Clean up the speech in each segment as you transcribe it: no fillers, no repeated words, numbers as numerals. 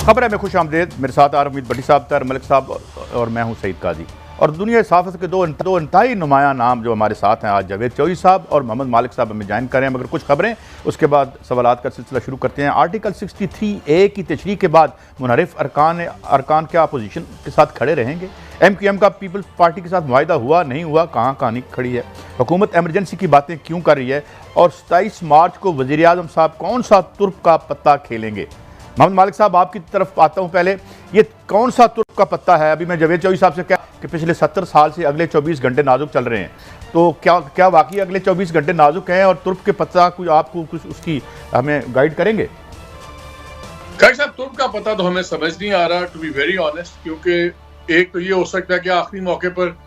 खबर है में खुश आमदेद। मेरे साथ आरमीद भट्टी साहब, तर मलिक साहब और मैं हूं सईद काजी। और दुनिया सहाफ़त के दो इंतहाई नुमाया नाम जो हमारे साथ हैं आज, जावेद चौधरी साहब और मोहम्मद मालिक साहब हमें ज्वाइन करें। मगर कुछ खबरें, उसके बाद सवालात का सिलसिला शुरू करते हैं। आर्टिकल 63A की तशरीह के बाद मुनहरिफ अरकान क्या अपोजिशन के साथ खड़े रहेंगे? MQM का पीपल्स पार्टी के साथ मुआहिदा हुआ नहीं हुआ, कहाँ कहानी खड़ी है? हुकूमत एमरजेंसी की बातें क्यों कर रही है? और 27 मार्च को वज़ीर आज़म साहब कौन सा तुर्क का पत्ता खेलेंगे? मोहम्मद मालिक साहब, आपकी तरफ आता हूं। पहले ये कौन सा तुर्क का पत्ता है? अभी मैं जावेद चौधरी साहब से क्या कि पिछले 70 साल से अगले 24 घंटे नाजुक चल रहे हैं, तो क्या वाकई अगले 24 घंटे नाजुक हैं? और तुर्क के पत्ता कुछ आपको कुछ उसकी हमें गाइड करेंगे? खैर साहब, तुर्क का पता तो हमें समझ नहीं आ रहा, टू बी वेरी ऑनेस्ट। क्योंकि एक तो ये हो सकता है कि आखिरी मौके पर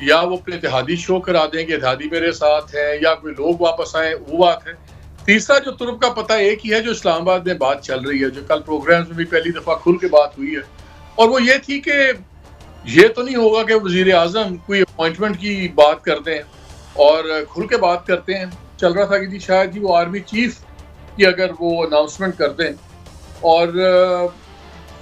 या वो अपने इत्तेहादी शो करा दें कि इत्तेहादी मेरे साथ है, या कोई लोग वापस आए, वो बात है। तीसरा जो तुर्क का पता एक ही है, जो इस्लामाबाद में बात चल रही है, जो कल प्रोग्राम्स में भी पहली दफा खुल के बात हुई है, और वो ये थी कि ये तो नहीं होगा कि वजीर आजम कोई अपॉइंटमेंट की बात करते हैं और खुल के बात करते हैं। चल रहा था कि जी शायद जी वो आर्मी चीफ की अगर वो अनाउंसमेंट करते हैं, और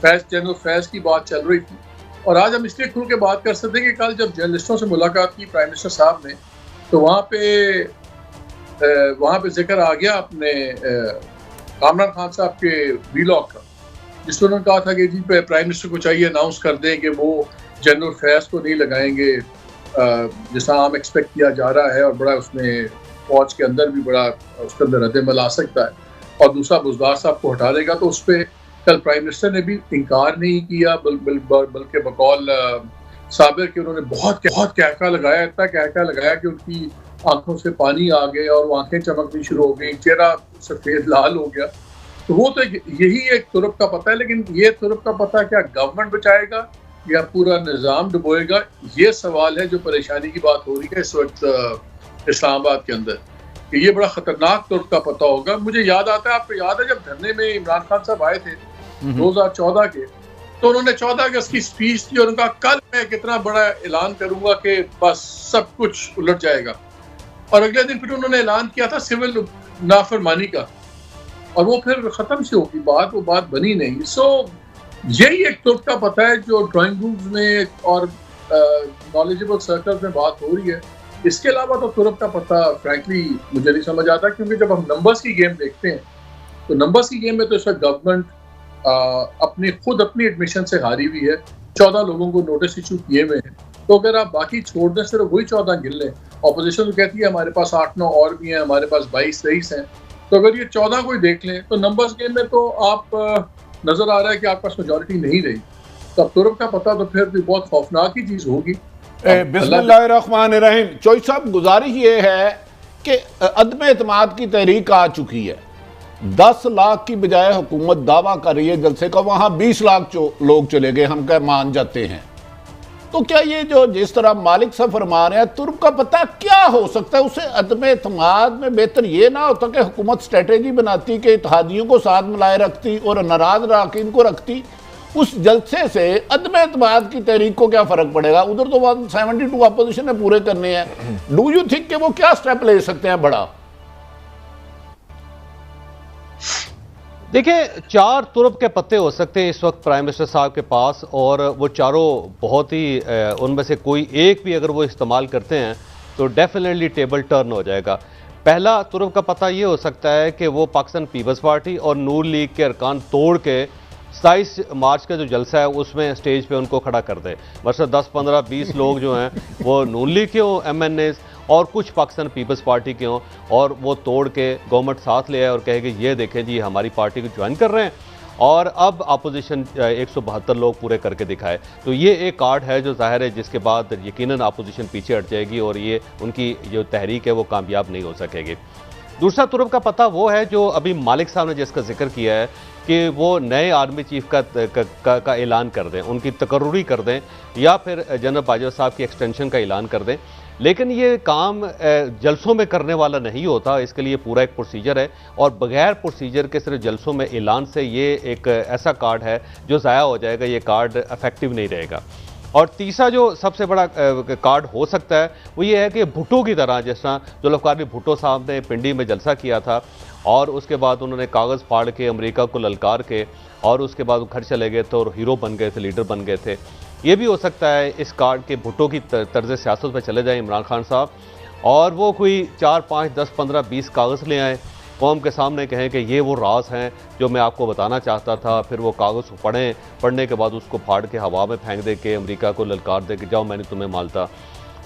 जनरल फैज़ की बात चल रही थी। और आज हम इसलिए खुल के बात कर सकते हैं कि कल जब जर्नलिस्टों से मुलाकात की प्राइम मिनिस्टर साहब ने, तो वहाँ पे जिक्र आ गया अपने कामरान खान साहब के वीलॉग का, जिसमें उन्होंने कहा था कि जी प्राइम मिनिस्टर को चाहिए अनाउंस कर दें कि वो जनरल फैज़ को नहीं लगाएंगे जैसा आम एक्सपेक्ट किया जा रहा है, और बड़ा उसमें फौज के अंदर भी बड़ा उसके अंदर रद्दमल आ सकता है, और दूसरा बुज़दार साहब को हटा देगा। तो उस पर कल प्राइम मिनिस्टर ने भी इनकार नहीं किया, बल्कि बकौल साबिर के उन्होंने बहुत कहका लगाया, इतना कहका लगाया कि उनकी आंखों से पानी आ गया और वो आंखें चमकनी शुरू हो गई, चेहरा सफ़ेद लाल हो गया। तो वो तो यही एक तुर्क का पता है। लेकिन ये तुर्क का पता क्या गवर्नमेंट बचाएगा या पूरा निज़ाम डुबोएगा, ये सवाल है जो परेशानी की बात हो रही है इस वक्त इस्लामाबाद के अंदर, कि ये बड़ा ख़तरनाक तुर्क का पता होगा। मुझे याद आता है, आपको याद है जब धरने में इमरान खान साहब आए थे 2014 के, तो उन्होंने 14 अगस्त की स्पीच दी और उनका कल मैं कितना बड़ा ऐलान करूंगा कि बस सब कुछ उलट जाएगा। और अगले दिन फिर उन्होंने ऐलान किया था सिविल नाफरमानी का, और वो फिर खत्म से होगी बात, वो बात बनी नहीं। सो यही एक तुर्क का पता है जो ड्राइंग रूम्स में और नॉलेजेबल सर्कल्स में बात हो रही है। इसके अलावा तो तुर्क का पता फ्रैंकली मुझे नहीं समझ आता, क्योंकि जब हम नंबर्स की गेम देखते हैं तो नंबर्स की गेम में तो इस वक्त गवर्नमेंट अपनी एडमिशन से हारी हुई है। 14 लोगों को नोटिस इशू किए हुए हैं, तो अगर आप बाकी छोड़ दें, सिर्फ वही 14 गिन लें, ऑपोजिशन तो कहती है हमारे पास 8-9 और भी हैं, हमारे पास 22-23 हैं, तो अगर ये 14 कोई देख लें तो नंबर्स गेम में तो आप नजर आ रहा है कि आपके पास मेजॉरिटी नहीं रही। तो अब तुर्क का पता तो फिर भी बहुत खौफनाक ही चीज होगी। बिस्मिल्लाहिर्रहमानिर्रहीम। चौधरी साहब, गुजारिश ये है कि अदम एतमाद की तहरीक आ चुकी है। 10 लाख की बजाय हुकूमत दावा कर रही है जलसे का, वहां 20 लाख लोग चले गए, हम क्या मान जाते हैं। तो क्या ये जो जिस तरह मालिक साहब फरमा रहे हैं, तुर्क का पता क्या हो सकता है? उसे अदम एतमाद में बेहतर ये ना होता कि हुकूमत स्ट्रेटेजी बनाती कि इत्तेहादियों को साथ मिलाए रखती और नाराज अरकान को रखती। उस जलसे से अदम एतमाद की तहरीक को क्या फर्क पड़ेगा? उधर तो 172 अपोजिशन ने पूरे करने हैं। डू यू थिंक कि वो क्या स्टेप ले सकते हैं बड़ा? देखिए, 4 तुर्क के पत्ते हो सकते हैं इस वक्त प्राइम मिनिस्टर साहब के पास, और वो चारों बहुत ही उनमें से कोई एक भी अगर वो इस्तेमाल करते हैं तो डेफिनेटली टेबल टर्न हो जाएगा। पहला तुर्क का पता ये हो सकता है कि वो पाकिस्तान पीपल्स पार्टी और नूर लीग के अरकान तोड़ के 27 मार्च का जो जलसा है उसमें स्टेज पे उनको खड़ा कर दे। मतलब 10, 15, 20 लोग जो हैं वो नून लीग के हों, MNAs, और कुछ पाकिस्तान पीपल्स पार्टी के हों, और वो तोड़ के गवर्नमेंट साथ ले आए और कहे कि ये देखें जी हमारी पार्टी को ज्वाइन कर रहे हैं, और अब अपोजिशन 172 लोग पूरे करके दिखाए। तो ये एक कार्ड है जो जाहिर है जिसके बाद यकीनन अपोजिशन पीछे हट जाएगी और ये उनकी जो तहरीक है वो कामयाब नहीं हो सकेगी। दूसरा तुर्क का पता वो है जो अभी मालिक साहब ने जिसका जिक्र किया है कि वो नए आर्मी चीफ का ऐलान कर दें, उनकी तकर्रुरी कर दें, या फिर जनरल बाजवा साहब की एक्सटेंशन का ऐलान कर दें। लेकिन ये काम जलसों में करने वाला नहीं होता, इसके लिए पूरा एक प्रोसीजर है, और बगैर प्रोसीजर के सिर्फ जलसों में ऐलान से ये एक ऐसा कार्ड है जो ज़ाया हो जाएगा, ये कार्ड इफेक्टिव नहीं रहेगा। और तीसरा जो सबसे बड़ा कार्ड हो सकता है वो ये है कि भुट्टो की तरह, जिस तरह जुल्फ़िकार अली भुट्टो साहब ने पिंडी में जलसा किया था और उसके बाद उन्होंने कागज़ फाड़ के अमेरिका को ललकार के और उसके बाद वो घर चले गए थे और हीरो बन गए थे, लीडर बन गए थे। ये भी हो सकता है इस कार्ड के भुट्टो की तर्ज सियासत पर चले जाए इमरान खान साहब और वो कोई 4, 5, 10, 15, 20 कागज़ ले आए, कौम के सामने कहें कि ये वो राज हैं जो मैं आपको बताना चाहता था, फिर वो कागज़ पढ़ने के बाद उसको फाड़ के हवा में फेंक दे के अमेरिका को ललकार दे के जाओ मैं नहीं तुम्हें मानता,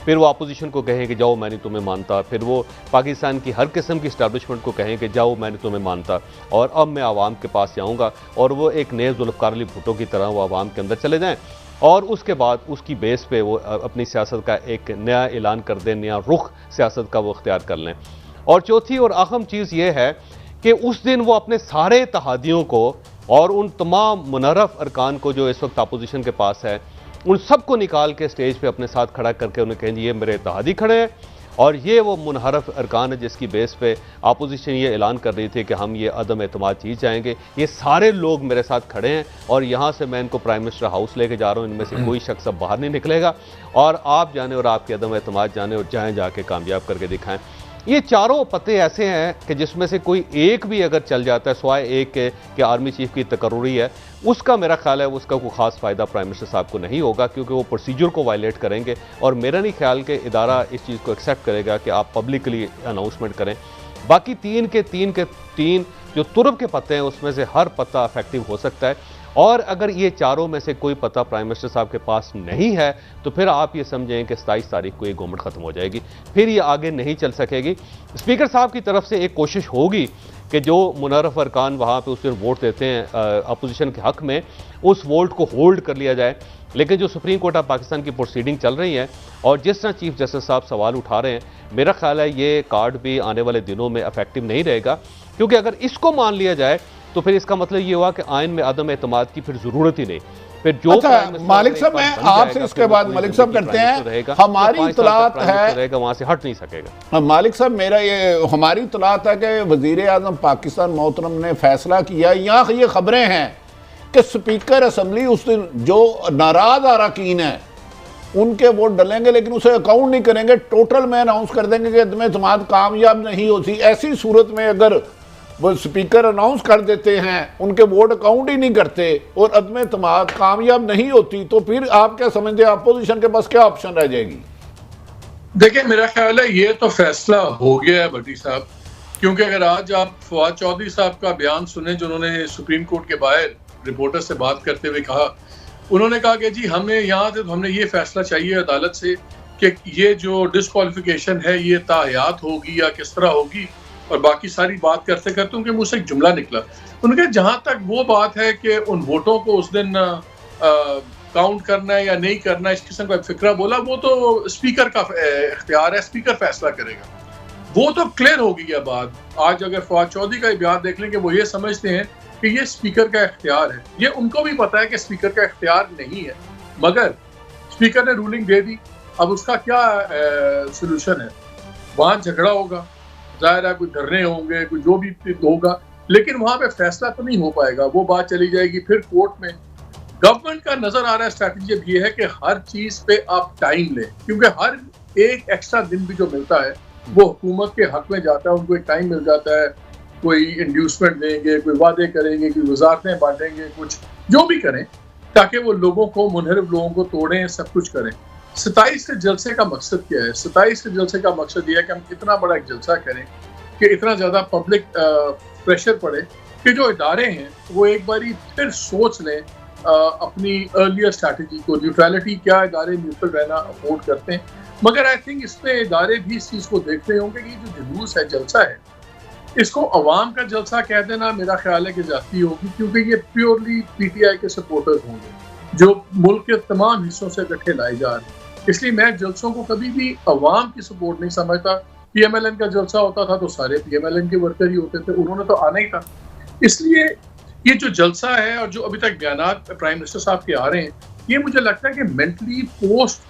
फिर वो अपोजिशन को कहें कि जाओ मैं नहीं तुम्हें मानता, फिर वो पाकिस्तान की हर किस्म की इस्टेब्लिशमेंट को कहें कि जाओ मैं नहीं तुम्हें मानता और अब मैं आवाम के पास जाऊँगा और वो एक नए जुल्फ़िकार अली भुट्टो की तरह वो आवाम के अंदर चले जाएँ और उसके बाद उसकी बेस पे वो अपनी सियासत का एक नया ऐलान कर दें, नया रुख सियासत का वो इख्तियार कर लें। और चौथी और अहम चीज़ ये है कि उस दिन वो अपने सारे इत्तेहादियों को और उन तमाम मुनर्रफ अरकान को जो इस वक्त अपोजिशन के पास है उन सबको निकाल के स्टेज पे अपने साथ खड़ा करके उन्हें कहें ये मेरे इत्तेहादी खड़े हैं और ये वो मुनहरफ अरकान है जिसकी बेस पे अपोजिशन ये ऐलान कर रही थी कि हम ये अदम एतमाद जीत जाएंगे, ये सारे लोग मेरे साथ खड़े हैं और यहाँ से मैं इनको प्राइम मिनिस्टर हाउस लेके जा रहा हूँ, इनमें से कोई शख्स अब बाहर नहीं निकलेगा और आप जाने और आपके अदम एतमाद जाने और जाएँ जाके कामयाब करके दिखाएं। ये चारों पत्ते ऐसे हैं कि जिसमें से कोई एक भी अगर चल जाता है सिवाय एक के आर्मी चीफ की तकर्रुरी है, उसका मेरा ख्याल है उसका कोई खास फ़ायदा प्राइम मिनिस्टर साहब को नहीं होगा क्योंकि वो प्रोसीजर को वायलेट करेंगे और मेरा नहीं ख्याल कि इदारा इस चीज़ को एक्सेप्ट करेगा कि आप पब्लिकली अनाउंसमेंट करें। बाकी तीन के तीन जो तुरब के पत्ते हैं उसमें से हर पत्ता इफेक्टिव हो सकता है और अगर ये चारों में से कोई पता प्राइम मिनिस्टर साहब के पास नहीं है तो फिर आप ये समझें कि 27 तारीख को ये गवर्नमेंट ख़त्म हो जाएगी, फिर ये आगे नहीं चल सकेगी। स्पीकर साहब की तरफ से एक कोशिश होगी कि जो मुनर्रफ अरकान वहाँ पे उस दिन वोट देते हैं अपोजिशन के हक़ में, उस वोट को होल्ड कर लिया जाए। लेकिन जो सुप्रीम कोर्ट ऑफ पाकिस्तान की प्रोसीडिंग चल रही है और जिस तरह चीफ जस्टिस साहब सवाल उठा रहे हैं, मेरा ख्याल है ये कार्ड भी आने वाले दिनों में इफेक्टिव नहीं रहेगा क्योंकि अगर इसको मान लिया जाए तो फिर इसका मतलब ये हुआ कि आइन में अदम एतमाद की फिर जरूरत ही नहीं। फिर जो मालिक साहब मैं आपसे इसके बाद मालिक साहब करते हैं, हमारी इतलात है वहां से हट नहीं सकेगा। मालिक साहब मेरा ये हमारी इतलात है कि वजीर आजम पाकिस्तान मोहतरम ने फैसला किया, यहाँ ये खबरें हैं कि स्पीकर असम्बली उस दिन जो नाराज अरकान है उनके वोट डलेंगे लेकिन उसे अकाउंट नहीं करेंगे, टोटल में अनाउंस कर देंगे कि अदम एतमाद कामयाब नहीं होती। ऐसी सूरत में अगर वो स्पीकर अनाउंस कर देते हैं, उनके वोट अकाउंट ही नहीं करते और अदम एतमाद कामयाब नहीं होती तो फिर आप क्या समझते हैं अपोजिशन के पास क्या ऑप्शन रह जाएगी? देखिए मेरा ख्याल है ये तो फैसला हो गया है भट्टी साहब, क्योंकि अगर आज आप फवाद चौधरी साहब का बयान सुने जो उन्होंने सुप्रीम कोर्ट के बाहर रिपोर्टर से बात करते हुए कहा, उन्होंने कहा कि जी हमें यहाँ से हमने ये फैसला चाहिए अदालत से कि ये जो डिस्क्वालिफिकेशन है ये ताहयात होगी या किस तरह होगी, और बाकी सारी बात करते करते उनके मुंह से एक जुमला निकला। उन्होंने कहा जहां तक वो बात है कि उन वोटों को उस दिन काउंट करना है या नहीं करना, इस किस्म का फिक्रा बोला, वो तो स्पीकर का इख्तियार है, स्पीकर फैसला करेगा। वो तो क्लियर हो गई है बात। आज अगर फवाद चौधरी का बयान देख लें कि वो ये समझते हैं कि ये स्पीकर का इख्तियार है, ये उनको भी पता है कि स्पीकर का इख्तियार नहीं है, मगर स्पीकर ने रूलिंग दे दी। अब उसका क्या सोल्यूशन है? वहां झगड़ा होगा, जाहिर है कोई धरने होंगे, कोई जो भी होगा, लेकिन वहां पे फैसला तो नहीं हो पाएगा। वो बात चली जाएगी फिर कोर्ट में। गवर्नमेंट का नजर आ रहा है स्ट्रैटेजी ये है कि हर चीज पे आप टाइम लें, क्योंकि हर एक एक्स्ट्रा दिन भी जो मिलता है वो हुकूमत के हक में जाता है, उनको एक टाइम मिल जाता है। कोई इंड्यूसमेंट देंगे, कोई वादे करेंगे, कोई वजारतें बांटेंगे, कुछ जो भी करें ताकि वो लोगों को, मुनहरिफ लोगों को तोड़ें, सब कुछ करें। 27 के जलसे का मकसद क्या है? 27 के जलसे का मकसद ये है कि हम इतना बड़ा एक जलसा करें कि इतना ज़्यादा पब्लिक प्रेशर पड़े कि जो इदारे हैं वो एक बारी फिर सोच लें अपनी अर्लियर स्ट्रैटेजी को। न्यूट्रलिटी, क्या इदारे न्यूट्रल रहना अफोर्ड करते हैं? मगर आई थिंक इस पे इदारे भी इस चीज़ को देख रहे होंगे कि जो जुलूस है, जलसा है, इसको अवाम का जलसा कह देना मेरा ख्याल है कि ज़्यादती होगी, क्योंकि ये प्योरली PTI के सपोर्टर्स होंगे जो मुल्क के तमाम हिस्सों से इकट्ठे लाए जा रहे हैं। इसलिए मैं जलसों को कभी भी अवाम की सपोर्ट नहीं समझता। PMLN का जलसा होता था तो सारे PMLN के वर्कर ही होते थे, उन्होंने तो आना ही था। इसलिए ये जो जलसा है और जो अभी तक बयानात प्राइम मिनिस्टर साहब के आ रहे हैं, ये मुझे लगता है कि मेंटली पोस्ट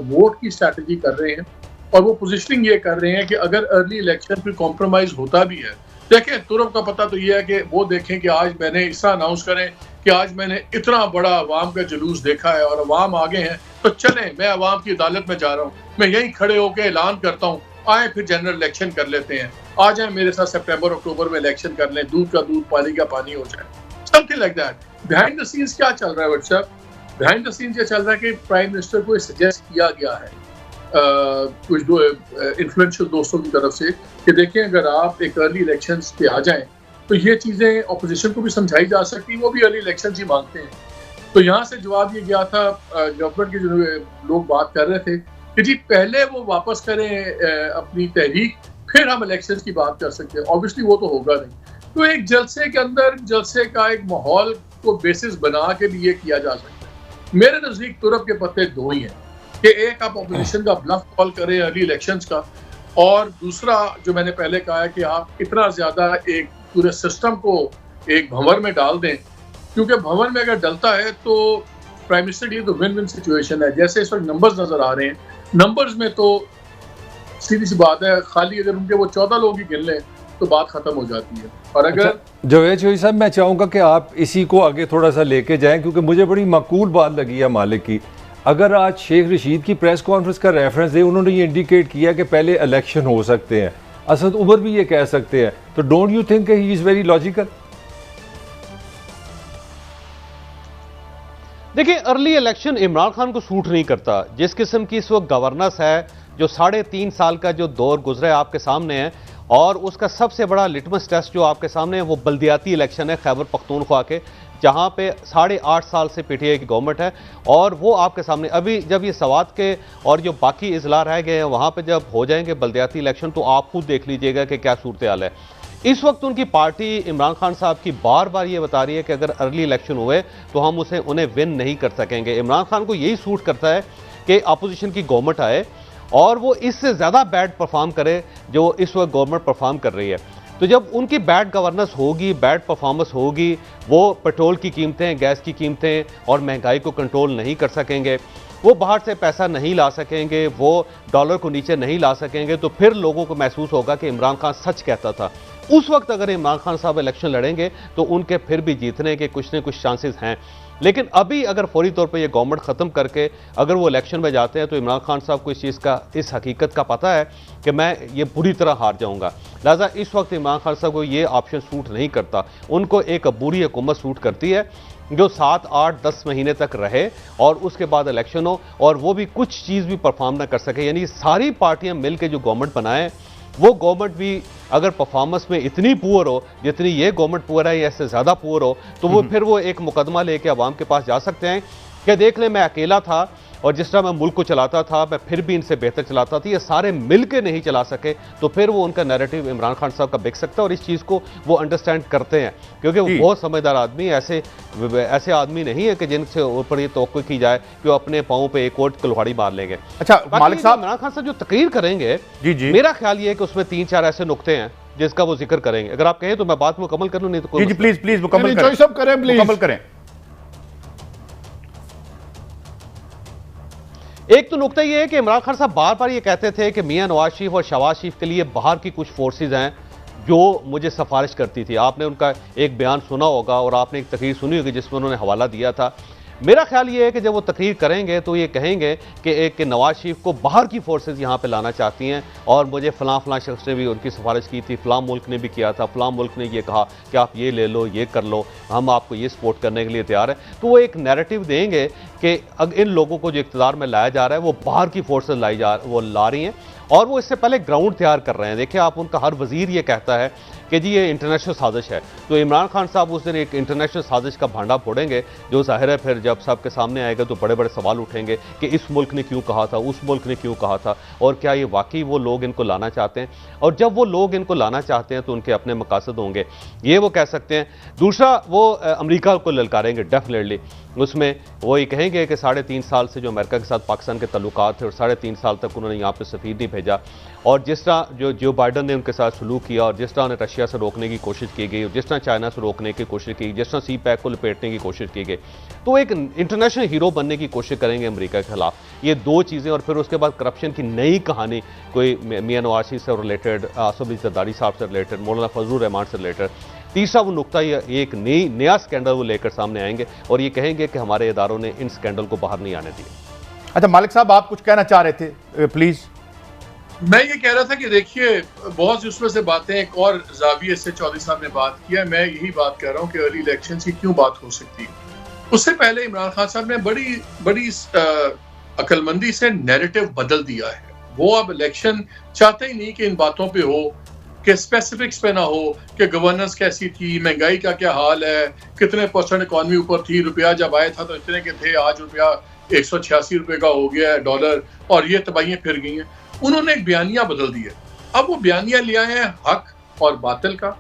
वोट की स्ट्रैटेजी कर रहे हैं और वो पोजिशनिंग ये कर रहे हैं कि अगर अर्ली इलेक्शन फिर कॉम्प्रोमाइज होता भी है देखें, तुरब का पता तो ये है कि वो देखें कि आज मैंने इस तरह अनाउंस करें कि आज मैंने इतना बड़ा अवाम का जुलूस देखा है और अवाम आगे हैं, तो चलें, मैं अवाम की अदालत में जा रहा हूँ, मैं यहीं खड़े होकर ऐलान करता हूँ, आए फिर जनरल इलेक्शन कर लेते हैं, आ जाए मेरे साथ सितंबर अक्टूबर में इलेक्शन कर लें, दूध का दूध पानी का पानी हो जाए, something like that. Behind the scenes क्या चल रहा है व्हाट्सएप? बिहाइंड द सीन्स ये चल रहा है कि प्राइम मिनिस्टर को सजेस्ट किया गया है कुछ दो इन्फ्लुएंशियल दोस्तों की तरफ से कि देखें, अगर आप एक अर्ली इलेक्शंस पे आ जाएं तो ये चीज़ें ऑपोजिशन को भी समझाई जा सकती, वो भी अर्ली इलेक्शंस ही मांगते हैं। तो यहाँ से जवाब ये गया था, गवर्नमेंट के जो लोग बात कर रहे थे कि जी पहले वो वापस करें अपनी तहरीक, फिर हम इलेक्शंस की बात कर सकते हैं। ऑब्वियसली वो तो होगा नहीं। तो एक जलसे के अंदर जलसे का एक माहौल को बेसिस बना के लिए किया जा सकता है। मेरे नज़दीक तुरब के पत्ते दो ही हैं कि एक आप ऑपोजिशन का ब्लफ कॉल करें अर्ली इलेक्शंस का, और दूसरा जो मैंने पहले कहा है कि आप इतना ज़्यादा एक पूरे सिस्टम को एक भंवर में डाल दें, क्योंकि भंवर में अगर डलता है तो प्राइम मिनिस्टर के लिए तो विन विन सिचुएशन है। जैसे इस वक्त नंबर्स नज़र आ रहे हैं, नंबर्स में तो सीधी सी बात है, खाली अगर उनके वो 14 लोग ही गिन लें तो बात खत्म हो जाती है। और अगर जावेद चौधरी साहब, मैं चाहूँगा कि आप इसी को आगे थोड़ा सा लेके जाएं, क्योंकि मुझे बड़ी माकूल बात लगी है मालिक की। अगर आज शेख रशीद की प्रेस कॉन्फ्रेंस का रेफरेंस दे, उन्होंने ये इंडिकेट किया कि पहले इलेक्शन हो सकते हैं, असद उमर भी ये कह सकते हैं, तो don't you think he is very logical? देखिए, अर्ली इलेक्शन इमरान खान को सूट नहीं करता। जिस किस्म की इस वक्त गवर्नेंस है, जो 3.5 साल का जो दौर गुजरा है आपके सामने है, और उसका सबसे बड़ा लिटमस टेस्ट जो आपके सामने है वो बल्दियाती इलेक्शन है खैबर पख्तूनख्वा के, जहां पे 8.5 साल से पीटीआई की गवर्नमेंट है। और वो आपके सामने अभी जब ये सवात के और जो बाकी इजला रह गए हैं वहां पे जब हो जाएंगे बल्दियाती इलेक्शन, तो आप खुद देख लीजिएगा कि क्या सूरत हाल है। इस वक्त उनकी पार्टी इमरान खान साहब की बार बार ये बता रही है कि अगर अर्ली इलेक्शन हुए तो हम उन्हें विन नहीं कर सकेंगे। इमरान खान को यही सूट करता है कि अपोजिशन की गवर्नमेंट आए और वो इससे ज़्यादा बैड परफॉर्म करे जो इस वक्त गवर्नमेंट परफॉर्म कर रही है। तो जब उनकी बैड गवर्नेंस होगी, बैड परफॉर्मेंस होगी, वो पेट्रोल की कीमतें, गैस की कीमतें और महंगाई को कंट्रोल नहीं कर सकेंगे, वो बाहर से पैसा नहीं ला सकेंगे, वो डॉलर को नीचे नहीं ला सकेंगे, तो फिर लोगों को महसूस होगा कि इमरान खान सच कहता था। उस वक्त अगर इमरान खान साहब इलेक्शन लड़ेंगे तो उनके फिर भी जीतने के कुछ न कुछ चांसेस हैं। लेकिन अभी अगर फौरी तौर पे ये गवर्नमेंट ख़त्म करके अगर वो इलेक्शन में जाते हैं तो इमरान खान साहब को इस चीज़ का, इस हकीकत का पता है कि मैं ये बुरी तरह हार जाऊंगा। लिहाजा इस वक्त इमरान खान साहब को ये ऑप्शन सूट नहीं करता। उनको एक बुरी हुकूमत सूट करती है जो 7, 8, 10 महीने तक रहे और उसके बाद इलेक्शन हो और वो भी कुछ चीज़ भी परफॉर्म ना कर सके। यानी सारी पार्टियां मिल के जो गवर्नमेंट बनाए, वो गवर्नमेंट भी अगर परफॉर्मेंस में इतनी पुअर हो जितनी ये गवर्नमेंट पुअर है या इससे ज़्यादा पुअर हो, तो वो फिर वो एक मुकदमा लेके अवाम के पास जा सकते हैं कि देख ले, मैं अकेला था और जिस तरह मैं मुल्क को चलाता था मैं फिर भी इनसे बेहतर चलाता था। ये सारे मिल के नहीं चला सके, तो फिर वो उनका नैरेटिव इमरान खान साहब का बिक सकता है। और इस चीज़ को वो अंडरस्टैंड करते हैं क्योंकि वो बहुत समझदार आदमी, ऐसे आदमी नहीं है कि जिनसे ऊपर ये तवक्को की जाए कि वो अपने पाँव पे एक और कुल्हाड़ी मार लेंगे। अच्छा मालिक साहब, इमरान खान साहब जो तकरीर करेंगे, जी मेरा ख्याल ये है कि उसमें 3-4 ऐसे नुक्ते हैं जिसका वो जिक्र करेंगे। अगर आप कहें तो मैं बात मुकम्मल कर लूं, नहीं तो कोई जी प्लीज प्लीज मुकम्मल करें, सब करें प्लीज, मुकम्मल करें। एक तो नुकता यह है कि इमरान खान साहब बार बार ये कहते थे कि मियां नवाज शरीफ और शहबाज शरीफ के लिए बाहर की कुछ फोर्सेज हैं जो मुझे सिफारिश करती थी। आपने उनका एक बयान सुना होगा और आपने एक तकरीर सुनी होगी जिसमें उन्होंने हवाला दिया था। मेरा ख्याल ये है कि जब वो तकरीर करेंगे तो ये कहेंगे कि नवाज शरीफ को बाहर की फोर्सेज यहाँ पे लाना चाहती हैं और मुझे फलां शख्स ने भी उनकी सिफारिश की थी, फलां मुल्क ने भी किया था, फलां मुल्क ने ये कहा कि आप ये ले लो, ये कर लो, हम आपको ये सपोर्ट करने के लिए तैयार हैं। तो वो एक नैरेटिव देंगे कि इन लोगों को जो इक़्तिदार में लाया जा रहा है वो बाहर की फोर्सेज वो ला रही हैं और वो इससे पहले ग्राउंड तैयार कर रहे हैं। देखिए, आप उनका हर वजीर ये कहता है कि जी ये इंटरनेशनल साजिश है, तो इमरान खान साहब उस दिन एक इंटरनेशनल साजिश का भांडा फोड़ेंगे जो जाहिर है फिर जब सबके सामने आएगा तो बड़े बड़े सवाल उठेंगे कि इस मुल्क ने क्यों कहा था, उस मुल्क ने क्यों कहा था, और क्या ये वाकई वो लोग इनको लाना चाहते हैं। और जब वो लोग इनको लाना चाहते हैं तो उनके अपने मकासद होंगे, ये वो कह सकते हैं। दूसरा, वो अमेरिका को ललकारेंगे डेफिनेटली। उसमें वो ये कहेंगे कि 3.5 साल से जो अमेरिका के साथ पाकिस्तान के ताल्लुकात थे और 3.5 साल तक उन्होंने यहाँ पर सफीर नहीं भेजा, और जिस तरह जो बाइडन ने उनके साथ सलूक किया और जिस तरह उन्हें रशिया से रोकने की कोशिश की गई, जिस तरह चाइना से रोकने की कोशिश की, जिस तरह सी पैक को लपेटने की कोशिश की गई, तो एक इंटरनेशनल हीरो बनने की कोशिश करेंगे अमेरिका के खिलाफ। ये दो चीज़ें, और फिर उसके बाद करप्शन की नई कहानी, कोई मियां नवाज शरीफ से रिलेटेड, आसफ अली जरदारी साहब से रिलेटेड, मौलाना फजलुर रहमान से रिलेटेड। तीसरा वो नुकता, एक नया स्कैंडल वो लेकर सामने आएंगे और ये कहेंगे कि हमारे इदारों ने इन स्कैंडल को बाहर नहीं आने दिया। अच्छा मालिक साहब, आप कुछ कहना चाह रहे थे, प्लीज। मैं ये कह रहा था कि देखिए, बहुत सी उसमें से बातें एक और जाविये से चौधरी साहब ने बात किया, मैं यही बात कर रहा हूँ कि अर्ली इलेक्शन की क्यों बात हो सकती है। उससे पहले इमरान खान साहब ने बड़ी अक्लमंदी से नैरेटिव बदल दिया है। वो अब इलेक्शन चाहते ही नहीं कि इन बातों पे हो, कि स्पेसिफिक्स पे ना हो कि गवर्नेंस कैसी थी, महंगाई का क्या हाल है, कितने % इकॉनमी ऊपर थी, रुपया जब आया था तो इतने के थे, आज रुपया 186 रुपए का हो गया है डॉलर, और ये तबाहियां फिर गई हैं। उन्होंने एक बयानिया बदल दी है। अब वो बयानिया लिया है हक और बातिल का,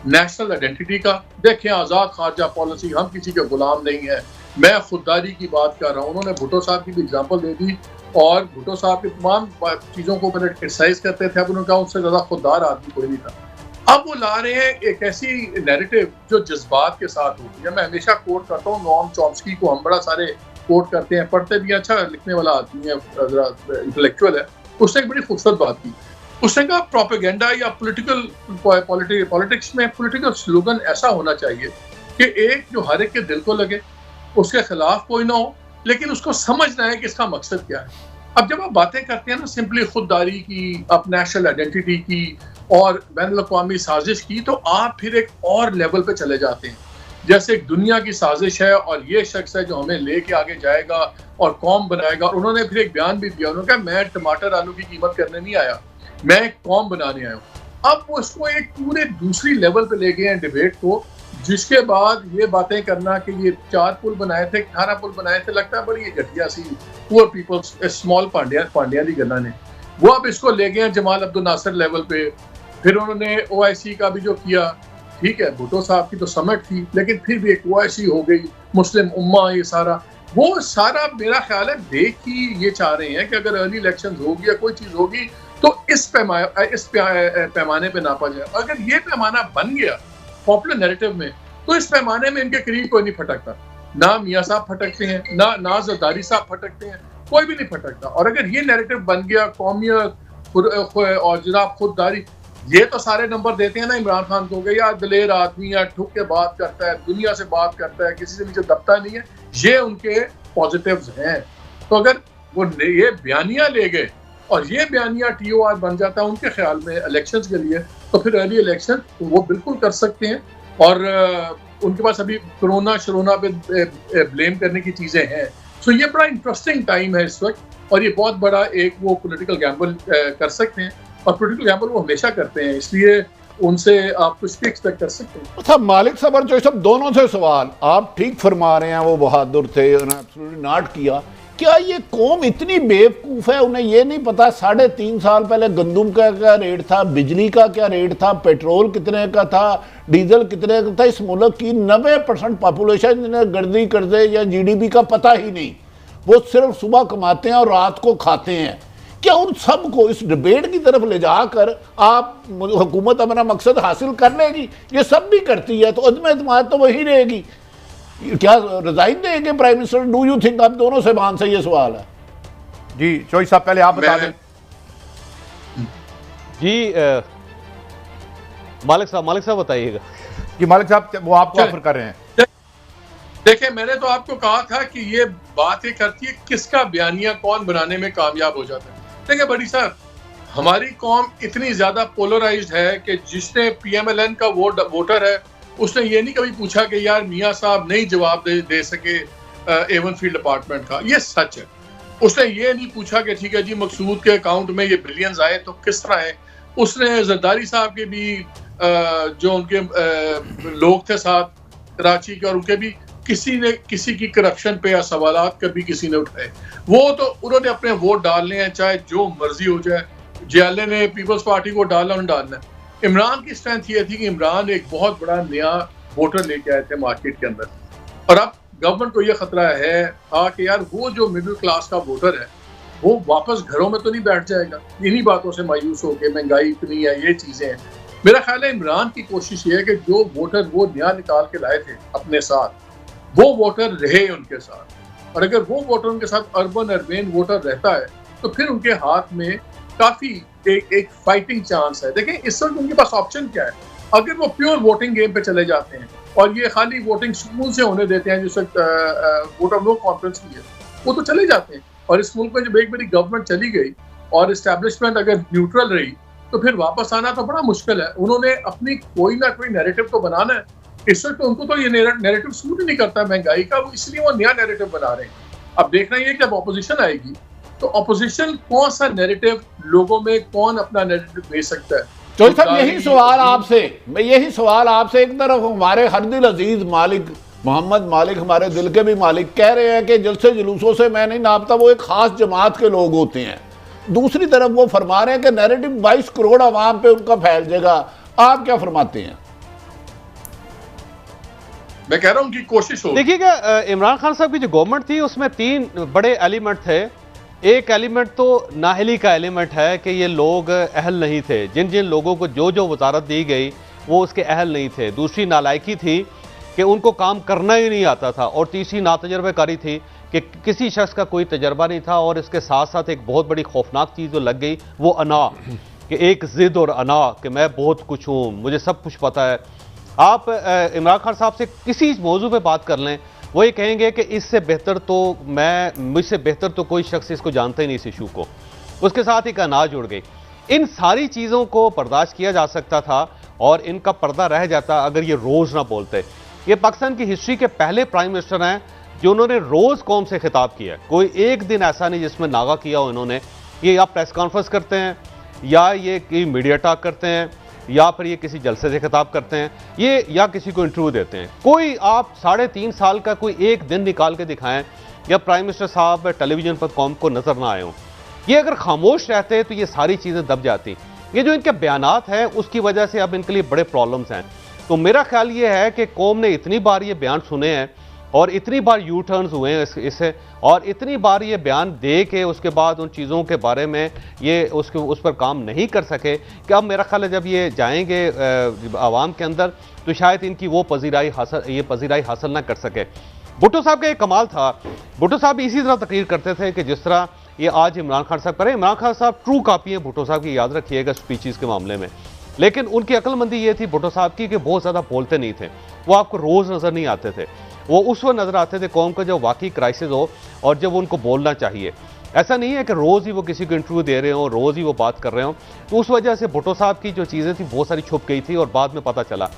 नेशनल आइडेंटिटी का। देखें, आज़ाद खारजा पॉलिसी, हम किसी के गुलाम नहीं है। मैं खुददारी की बात कर रहा हूँ। उन्होंने भुट्टो साहब की भी एग्जाम्पल दे दी, और भुट्टो साहब की तमाम चीज़ों को पहले क्रिटिसाइज करते थे, अब उन्होंने कहा उससे ज़्यादा खुददार आदमी कोई नहीं था। अब वो ला रहे हैं एक ऐसी नैरेटिव जो जज्बात के साथ होती है। मैं हमेशा कोट करता हूँ नोम चॉम्स्की को, हम बड़ा सारे कोट करते हैं, पढ़ते भी, अच्छा लिखने वाला आदमी है, इंटेलेक्चुअल है। उसने एक बड़ी खूबसूरत बात की। उसने कहा प्रोपेगेंडा या पॉलिटिक्स में पॉलिटिकल स्लोगन ऐसा होना चाहिए कि एक जो हर एक के दिल को लगे, उसके खिलाफ कोई ना हो, लेकिन उसको समझना है कि इसका मकसद क्या है। अब जब आप बातें करते हैं ना सिंपली खुददारी की, अब नेशनल आइडेंटिटी की और बैनुल-अक़वामी साजिश की, तो आप फिर एक और लेवल पे चले जाते हैं। जैसे एक दुनिया की साजिश है और ये शख्स है जो हमें लेके आगे जाएगा और कौम बनाएगा। और उन्होंने फिर एक बयान भी दिया, उन्होंने कहा मैं टमाटर आलू की कीमत करने नहीं आया, मैं एक कौम बनाने आया हूँ। अब वो उसको एक पूरे दूसरी लेवल पे ले गए हैं डिबेट को, जिसके बाद ये बातें करना कि ये 4 पुल बनाए थे, 18 पुल बनाए थे, लगता है बड़ी घटिया सी पुअर पीपल्स स्मॉल पांड्या दी गन्ना ने। वो अब इसको ले गए हैं जमाल अब्दुल नासिर लेवल पे। फिर उन्होंने OIC का भी जो किया, ठीक है, भुट्टो साहब की तो समिट थी, लेकिन फिर भी एक OIC हो गई, मुस्लिम उम्मा, ये सारा वो सारा मेरा ख्याल है देख ही ये चाह रहे हैं कि अगर अर्ली इलेक्शन होगी या कोई चीज होगी तो इस पैमाने पे नापा जाए। अगर ये पैमाना बन गया पॉपुलर नैरेटिव में, तो इस पैमाने में इनके करीब कोई नहीं फटकता। ना मियाँ साहब फटकते हैं, ना जरदारी साहब फटकते हैं, कोई भी नहीं फटकता। और अगर ये नैरेटिव बन गया कौमियत और जनाब खुददारी, ये तो सारे नंबर देते हैं ना इमरान खान को कि यार दिलेर आदमी है, ठुक के बात करता है, दुनिया से बात करता है, किसी से नीचे दबता नहीं है। ये उनके पॉजिटिव्स हैं। तो अगर वो ये बयानिया ले गए और ये बयानिया TOR बन जाता है उनके ख्याल में इलेक्शंस के लिए, तो फिर अर्ली इलेक्शन वो बिल्कुल कर सकते हैं। और उनके पास अभी कोरोना पे ब्लेम करने की चीज़ें हैं। सो ये बड़ा इंटरेस्टिंग टाइम है इस वक्त, और ये बहुत बड़ा एक वो पॉलिटिकल गैम्बल कर सकते हैं, और पॉलिटिकल गैम्बल वो हमेशा करते हैं, इसलिए उनसे आप कुछ भी एक्सपेक्ट कर सकते हैं। अच्छा मालिक साहब और जो सब दोनों से सवाल आप ठीक फरमा रहे हैं, वो बहादुर थे, उन्होंने एब्सोल्युटली नॉट किया। क्या ये कौम इतनी बेवकूफ़ है, उन्हें ये नहीं पता 3.5 साल पहले गंदम का क्या रेट था, बिजली का क्या रेट था, पेट्रोल कितने का था, डीजल कितने का था। इस मुल्क की 90% पॉपुलेशन जिन्हें गर्दी कर्जे या GDP का पता ही नहीं, वो सिर्फ सुबह कमाते हैं और रात को खाते हैं। क्या उन सब को इस डिबेट की तरफ ले जाकर आप हुकूमत अपना मकसद हासिल कर लेगी? ये सब भी करती है तो अदम एतमाद तो वही रहेगी। क्या रिजाइन देंगे prime minister? Do you think? आप दोनों से मान से ये सवाल है जी। चौधरी साहब पहले आप बता दें जी। मालिक साहब बताइएगा। कि मालिक साहब वो आपको ऑफर कर रहे हैं। देखिए, मैंने तो आपको कहा था कि ये बात ये करती है किसका बयानिया कौन बनाने में कामयाब हो जाता है। देखिए बड़ी साहब, हमारी कौम इतनी ज्यादा पोलराइज्ड है कि जिसने PMLN का वोटर है उसने ये नहीं कभी पूछा कि यार मियाँ साहब नहीं जवाब दे सके A1 फील्ड डिपार्टमेंट का, ये सच है। उसने ये नहीं पूछा कि ठीक है जी मकसूद के अकाउंट में ये बिलियंस आए तो किस तरह है। उसने जरदारी साहब के भी जो उनके लोग थे साथ कराची के, और उनके भी किसी की करप्शन पे या सवालात कभी किसी ने उठाए, वो तो उन्होंने अपने वोट डालने हैं चाहे जो मर्जी हो जाए। जियाले ने पीपल्स पार्टी को डालना है। इमरान की स्ट्रेंथ ये थी कि इमरान एक बहुत बड़ा नया वोटर लेके आए थे मार्केट के अंदर, और अब गवर्नमेंट को ये खतरा है कि यार वो जो मिडिल क्लास का वोटर है वो वापस घरों में तो नहीं बैठ जाएगा इन्हीं बातों से मायूस होकर, महंगाई इतनी है, ये चीजें हैं। मेरा ख्याल है इमरान की कोशिश ये है कि जो वोटर वो नया निकाल के लाए थे अपने साथ, वो वोटर रहे उनके साथ, और अगर वो वोटर उनके साथ अर्बन वोटर रहता है तो फिर उनके हाथ में काफी एक फाइटिंग चांस है। देखें इस वक्त उनके पास ऑप्शन क्या है, अगर वो प्योर वोटिंग गेम पे चले जाते हैं और ये खाली वोटिंग स्कूल से होने देते हैं जिस वक्त वोट ऑफ नो कॉन्फ्रेंस की है, वो तो चले जाते हैं। और इस मुल्क में जब एक बड़ी गवर्नमेंट चली गई और इस्टेब्लिशमेंट अगर न्यूट्रल रही तो फिर वापस आना तो बड़ा मुश्किल है। उन्होंने अपनी कोई ना कोई नैरेटिव तो बनाना है। इस वक्त उनको तो ये नैरेटिव सूट ही नहीं करता महंगाई का, वो इसलिए वो नया नैरेटिव बना रहे हैं। अब देखना ये कि जब ऑपोजिशन आएगी तो ऑपोजिशन कौन सा नैरेटिव, लोगों में कौन अपना नैरेटिव भेज सकता है। चौधरी साहब यही सवाल आपसे, मैं यही सवाल आपसे, एक तरफ हमारे हर दिल अजीज मालिक मोहम्मद मालिक, हमारे दिल के भी मालिक, कह रहे हैं कि जलसे जुलूसों से मैं नहीं नापता, वो एक खास जमात के लोग होते हैं। दूसरी तरफ वो फरमा रहे हैं कि नैरेटिव 22 करोड़ आवाम पे उनका फैल जाएगा। आप क्या फरमाते हैं? मैं कह रहा हूं उनकी कोशिश हो। देखिएगा, इमरान खान साहब की जो गवर्नमेंट थी उसमें 3 बड़े एलिमेंट थे। एक एलिमेंट तो नाहली का एलिमेंट है कि ये लोग अहल नहीं थे, जिन जिन लोगों को जो जो वजारत दी गई वो उसके अहल नहीं थे। दूसरी नालायकी थी कि उनको काम करना ही नहीं आता था, और तीसरी नातजर्बेकारी थी कि किसी शख्स का कोई तजर्बा नहीं था। और इसके साथ साथ एक बहुत बड़ी खौफनाक चीज़ जो लग गई वो अना, कि एक जिद और अना कि मैं बहुत कुछ हूँ, मुझे सब कुछ पता है। आप इमरान खान साहब से किसी मौजू पे बात कर लें, वो ये कहेंगे कि इससे बेहतर तो मुझसे बेहतर तो कोई शख्स इसको जानता ही नहीं, इस इशू को। उसके साथ एक अना जुड़ गई। इन सारी चीज़ों को बर्दाश्त किया जा सकता था और इनका पर्दा रह जाता अगर ये रोज़ ना बोलते। ये पाकिस्तान की हिस्ट्री के पहले प्राइम मिनिस्टर हैं जो उन्होंने रोज़ कौम से खिताब किया। कोई एक दिन ऐसा नहीं जिसमें नागा किया हो इन्होंने। ये या प्रेस कॉन्फ्रेंस करते हैं, या ये कि मीडिया टॉक करते हैं, या फिर ये किसी जलसे से खिताब करते हैं, ये या किसी को इंटरव्यू देते हैं। कोई आप 3.5 साल का कोई एक दिन निकाल के दिखाएं या प्राइम मिनिस्टर साहब टेलीविजन पर कौम को नजर ना आए हों। ये अगर खामोश रहते तो ये सारी चीज़ें दब जाती। ये जो इनके बयानात हैं उसकी वजह से अब इनके लिए बड़े प्रॉब्लम्स हैं। तो मेरा ख्याल ये है कि कौम ने इतनी बार ये बयान सुने हैं और इतनी बार यू टर्न्स हुए हैं इससे, और इतनी बार ये बयान दे के उसके बाद उन चीज़ों के बारे में ये उस पर काम नहीं कर सके कि अब मेरा ख्याल है जब ये जाएंगे आवाम के अंदर तो शायद इनकी वो पजीराई हासिल ना कर सके। भुट्टो साहब का एक कमाल था। भुट्टो साहब इसी तरह तकरीर करते थे कि जिस तरह ये आज इमरान खान साहब करें। इमरान खान साहब ट्रू कॉपी है भुट्टो साहब की, याद रखिएगा स्पीचेस के मामले में। लेकिन उनकी अक्लमंदी ये थी भुट्टो साहब की कि बहुत ज़्यादा बोलते नहीं थे। वो आपको रोज़ नज़र नहीं आते थे, वो उस वक्त नज़र आते थे कौम का जब वाकई क्राइसिस हो और जब उनको बोलना चाहिए। ऐसा नहीं है कि रोज़ ही वो किसी को इंटरव्यू दे रहे हो, रोज़ ही वो बात कर रहे हो। तो उस वजह से भुट्टो साहब की जो चीज़ें थी बहुत सारी छुप गई थी और बाद में पता चला।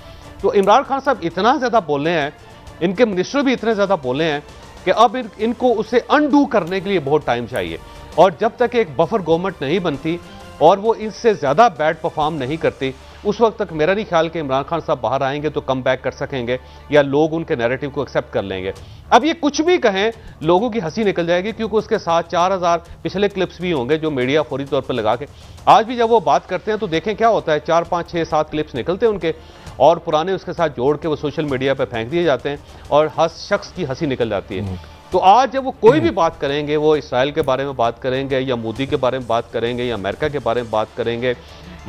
तो इमरान खान साहब इतना ज़्यादा बोले हैं, इनके मिनिस्टर भी इतने ज़्यादा बोले हैं कि अब इनको उसे अनडू करने के लिए बहुत टाइम चाहिए। और जब तक एक बफर गवर्नमेंट नहीं बनती और वो इससे ज़्यादा बैड परफॉर्म नहीं करती, उस वक्त तक मेरा नहीं ख्याल कि इमरान खान साहब बाहर आएंगे तो कम बैक कर सकेंगे या लोग उनके नैरेटिव को एक्सेप्ट कर लेंगे। अब ये कुछ भी कहें लोगों की हंसी निकल जाएगी, क्योंकि उसके साथ 4000 पिछले क्लिप्स भी होंगे जो मीडिया फौरी तौर पर लगा के आज भी जब वो बात करते हैं तो देखें क्या होता है, 4, 5, 6, 7 क्लिप्स निकलते हैं उनके और पुराने उसके साथ जोड़ के वो सोशल मीडिया पर फेंक दिए जाते हैं और हर शख्स की हंसी निकल जाती है। तो आज जब वो कोई भी बात करेंगे, वो इसराइल के बारे में बात करेंगे या मोदी के बारे में बात करेंगे या अमेरिका के बारे में बात करेंगे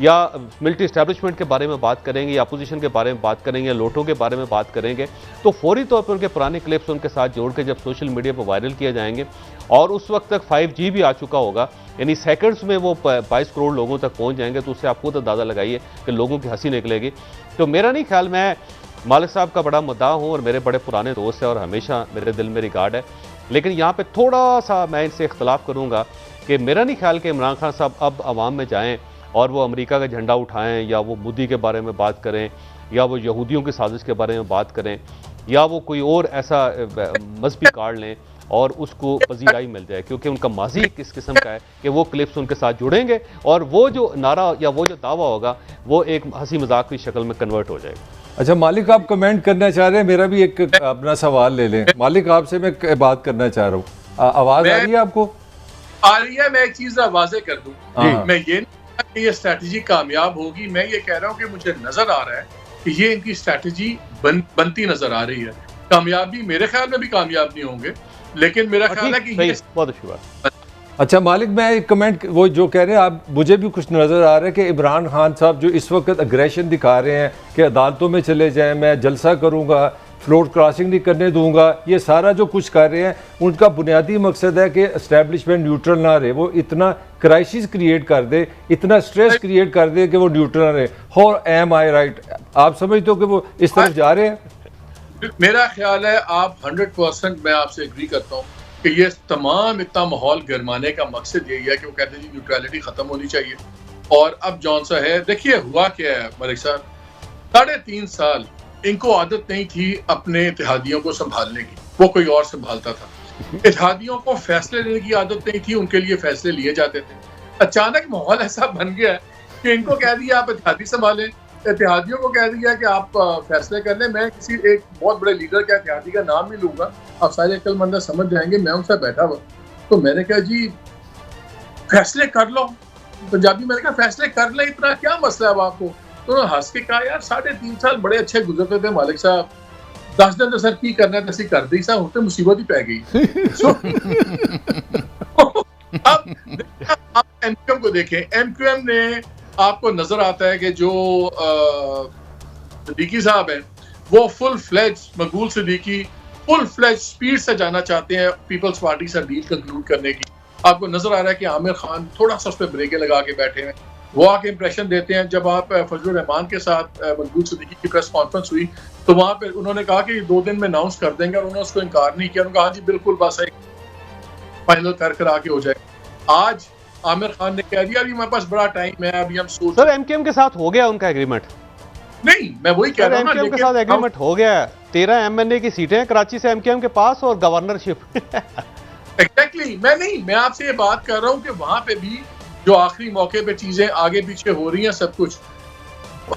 या मिलिट्री एस्टैब्लिशमेंट के बारे में बात करेंगे या अपोजिशन के बारे में बात करेंगे या लोटों के बारे में बात करेंगे, तो फौरी तौर पर उनके पुराने क्लिप्स उनके साथ जोड़ के जब सोशल मीडिया पर वायरल किए जाएंगे और उस वक्त तक 5G भी आ चुका होगा, यानी सेकंड्स में वो 22 करोड़ लोगों तक पहुंच जाएंगे, तो उससे आप खुद अंदाज़ा लगाइए कि लोगों की हंसी निकलेगी। तो मेरा नहीं ख्याल, मैं मालिक साहब का बड़ा मुद्दा हूँ और मेरे बड़े पुराने दोस्त हैं और हमेशा मेरे दिल में रिगार्ड है, लेकिन यहाँ पे थोड़ा सा मैं इनसे इख्तलाफ करूँगा कि मेरा नहीं ख्याल कि इमरान खान साहब अब अवाम में जाएँ और वो अमेरिका का झंडा उठाएं या वो मोदी के बारे में बात करें या वो यहूदियों की साजिश के बारे में बात करें या वो कोई और ऐसा मजहबी कार्ड लें और उसको पजीराई मिल जाए, क्योंकि उनका माजी किस किस्म का है कि वो क्लिप्स उनके साथ जुड़ेंगे और वो जो नारा या वो जो दावा होगा वो एक हंसी मजाक की शक्ल में कन्वर्ट हो जाएगा। अच्छा मालिक, आप कमेंट करना चाह रहे हैं? मेरा भी एक अपना सवाल ले लें। मालिक, आपसे मैं बात करना चाह रहा हूँ, आवाज़ आ रही है आपको? आ रही है। मैं एक चीज़ वाज़े कर दूँ, मैं ये स्ट्रैटेजी कामयाब होगी, मैं ये कह रहा हूँ कि मुझे नजर आ रहा है कि ये इनकी स्ट्रैटेजी बनती नजर आ रही है। कामयाबी मेरे ख्याल में भी कामयाब नहीं होंगे, लेकिन मेरा ख्याल है कि ये अच्छा मालिक, मैं एक कमेंट वो जो कह रहे हैं आप, मुझे भी कुछ नज़र आ रहा है कि इमरान खान साहब जो इस वक्त अग्रेशन दिखा रहे हैं कि अदालतों में चले जाएं, मैं जलसा करूंगा, फ्लोर क्रॉसिंग नहीं करने दूंगा, ये सारा जो कुछ कर रहे हैं उनका बुनियादी मकसद है कि एस्टेब्लिशमेंट न्यूट्रल ना रहे, वो इतना क्राइसिस क्रिएट कर दे, इतना स्ट्रेस क्रिएट कर दे कि वो न्यूट्रल ना रहे। How am I right? आप समझते हो कि वो इस तरफ जा रहे हैं? मेरा ख्याल है आप 100% मैं आपसे एग्री करता हूँ कि ये तमाम इतना माहौल गरमाने का मकसद यही है कि वो कहते हैं जी न्यूट्रलिटी खत्म होनी चाहिए। और अब जौन सा है, देखिए हुआ क्या है मलिक साहब, 3.5 साल इनको आदत नहीं थी अपने इत्तेहादियों को संभालने की, वो कोई और संभालता था। इत्तेहादियों को फैसले लेने की आदत नहीं थी, उनके लिए फैसले लिए जाते थे। अचानक माहौल ऐसा बन गया है कि इनको कह दिया आप इत्तेहादी संभालें, इत्तेहादियों को कह दिया कि आप फैसले कर लें। मैं किसी एक बहुत बड़े लीडर के इत्तेहादी का नाम नहीं लूंगा, आप सारे अक्लमंद समझ जाएंगे, मैं उनसे बैठा हुआ तो मैंने कहा जी फैसले कर लो, पंजाबी मैंने कहा फैसले कर ले, इतना क्या मसला है आपको? तो उन्होंने हंस के कहा यार 3.5 साल बड़े अच्छे गुजरते थे मालिक साहब, 10 दिन तो सर की करना था, कर दी साहब, होते मुसीबत ही पै गई। अब आप एमक्यूएम को देखें, एमक्यूएम ने आपको नजर आता है कि जो सिद्दीकी साहब हैं वो फुल फ्लेज, मकबूल सिद्दीकी फुल फ्लेज स्पीड से जाना चाहते हैं पीपल्स पार्टी से डील कंक्लूड करने की। आपको नजर आ रहा है कि आमिर खान थोड़ा सा उस पर ब्रेकें लगा के बैठे हैं, वो आके इंप्रेशन देते हैं। जब आप फजलुर रहमान के साथ मकबूल सिद्दीकी की प्रेस कॉन्फ्रेंस हुई तो वहां पे उन्होंने कहा कि 2 दिन में अनाउंस कर देंगे, और उन्होंने उसको इनकार नहीं किया। उन्होंने कहा जी बिल्कुल बस फाइनल कर आके हो जाए। आज आमिर खान ने कह दिया अभी हमारे पास बड़ा टाइम है, अभी हम सोच। सर एमकेएम के साथ हो गया उनका एग्रीमेंट? नहीं, मैं वही कह रहा हूं ना, एमकेएम के साथ एग्रीमेंट हो गया है। 13 एमएनए की सीटें कराची से एमकेएम के पास और गवर्नरशिप। एग्जैक्टली, मैं आपसे ये बात कर रहा हूँ कि वहां पे भी जो आखिरी मौके पे चीजें आगे पीछे हो रही हैं सब कुछ,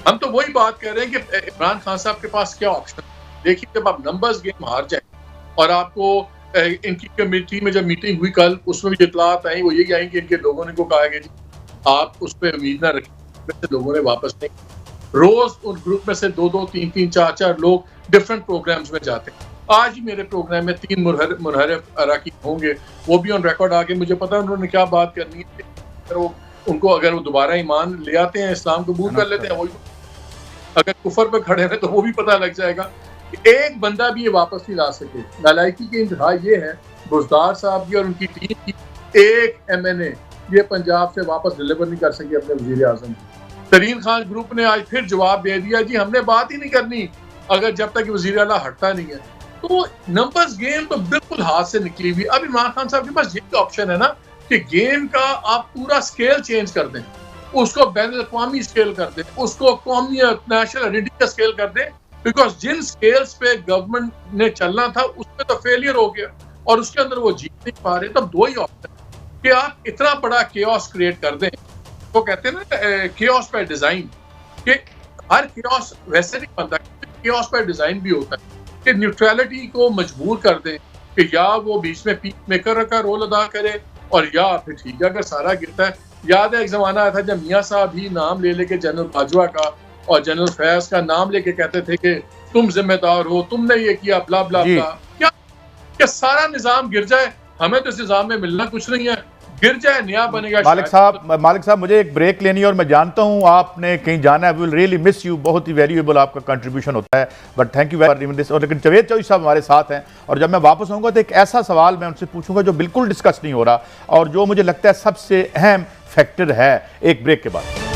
हम तो वही बात कर रहे हैं कि इमरान खान साहब के पास क्या ऑप्शन। देखिए जब आप नंबर्स गेम हार जाए और आपको इनकी कमेटी में जब मीटिंग हुई कल, उसमें भी इतलात आई, वो यही आई कि इनके लोगों ने को कहा कि आप उस पर उम्मीद ना रखें, लोगों ने वापस नहीं। रोज उन ग्रुप में से 2-2, 3-3, 4-4 लोग डिफरेंट प्रोग्राम्स में जाते हैं। आज ही मेरे प्रोग्राम में 3 मुनहरिफ अराकीन होंगे, वो भी ऑन रिकॉर्ड आके, मुझे पता है उन्होंने क्या बात करनी है। उनको अगर वो दोबारा ईमान ले आते हैं, इस्लाम कबूल कर लेते हैं, वही अगर कुफर पे खड़े हैं तो वो भी पता लग जाएगा कि एक बंदा भी ये वापस नहीं ला सके। नालायकी की इंतहा ये है बुज़दार साहब की और उनकी टीम की, एक एमएनए ये पंजाब से वापस डिलीवर नहीं कर सके अपने वजीर आजम की। तरीन खान ग्रुप ने आज फिर जवाब दे दिया जी हमने बात ही नहीं करनी अगर जब तक वजीर आला हटता नहीं है। तो नंबर्स गेम तो बिल्कुल हाथ से निकली हुई। अब इमरान खान साहब के पास यही ऑप्शन है ना कि गेम का आप पूरा स्केल चेंज कर दें, उसको बैन अवी स्केल कर दें, उसको कौमी नेशनल आइडेंटिटी का स्केल कर दें, बिकॉज जिन स्केल्स पे गवर्नमेंट ने चलना था उस पे तो फेलियर हो गया और उसके अंदर वो जीत नहीं पा रहे। तब 2 ही ऑप्शन कि आप इतना बड़ा केओस क्रिएट कर दें, तो कहते हैं ना केओस बाय डिजाइन, कि हर केओस वैसे नहीं बनता, केओस बाय डिजाइन भी होता है कि न्यूट्रलिटी को मजबूर कर दें कि या वो बीच में पीस मेकर का रोल अदा करे और या फिर ठीक है अगर सारा गिरता है। याद है एक जमाना आया था जब मियाँ साहब ही नाम ले लेके जनरल बाजवा का और जनरल फैज का नाम लेके कहते थे कि तुम जिम्मेदार हो, तुमने ये किया, ब्ला ब्ला ब्ला। क्या सारा निजाम गिर जाए? हमें तो इस निजाम में मिलना कुछ नहीं है, गिर जाए नया बनेगा। मालिक साहब मुझे एक ब्रेक लेनी है और मैं जानता हूं आपने कहीं जाना है, विल रियली मिस यू, बहुत ही वैल्यूएबल आपका कंट्रीब्यूशन होता है, but thank you very much. और लेकिन जवेद चौधरी साहब हमारे साथ हैं और जब मैं वापस आऊंगा तो एक ऐसा सवाल मैं उनसे पूछूंगा जो बिल्कुल डिस्कस नहीं हो रहा और जो मुझे लगता है सबसे अहम फैक्टर है। एक ब्रेक के बाद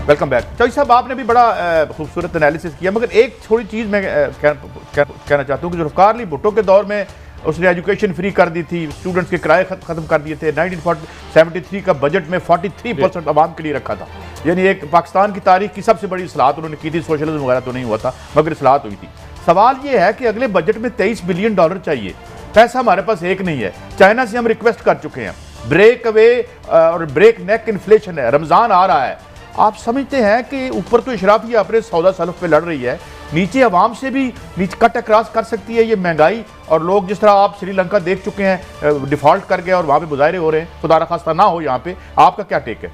वेलकम बैक। चौधरी साहब आपने भी बड़ा खूबसूरत एनालिसिस किया, मगर एक थोड़ी चीज़ मैं कहना चाहता हूँ कि जुल्फ़िकार अली भुट्टो के दौर में उसने एजुकेशन फ्री कर दी थी, स्टूडेंट्स के किराए ख़त्म कर दिए थे। 1973 का बजट में 43% आवाम के लिए रखा था, यानी एक पाकिस्तान की तारीख की सबसे बड़ी इस्लाहत उन्होंने की थी। सोशलिज्म वगैरह तो नहीं हुआ था मगर इस्लाहत हुई थी। सवाल ये है कि अगले बजट में $23 बिलियन चाहिए, पैसा हमारे पास एक नहीं है। चाइना से हम रिक्वेस्ट कर चुके हैं, ब्रेक अवे और ब्रेक नेक इन्फ्लेशन है, रमज़ान आ रहा है। आप समझते हैं कि ऊपर तो इशराफिया अपने सौदा सलफ पे लड़ रही है, नीचे अवाम से भी नीचे कट अक्रॉस कर सकती है ये महंगाई, और लोग जिस तरह आप श्रीलंका देख चुके हैं डिफॉल्ट कर गए और वहाँ पे मुजाहरे हो रहे हैं, खुदा खास्ता ना हो यहाँ पे। आपका क्या टेक है?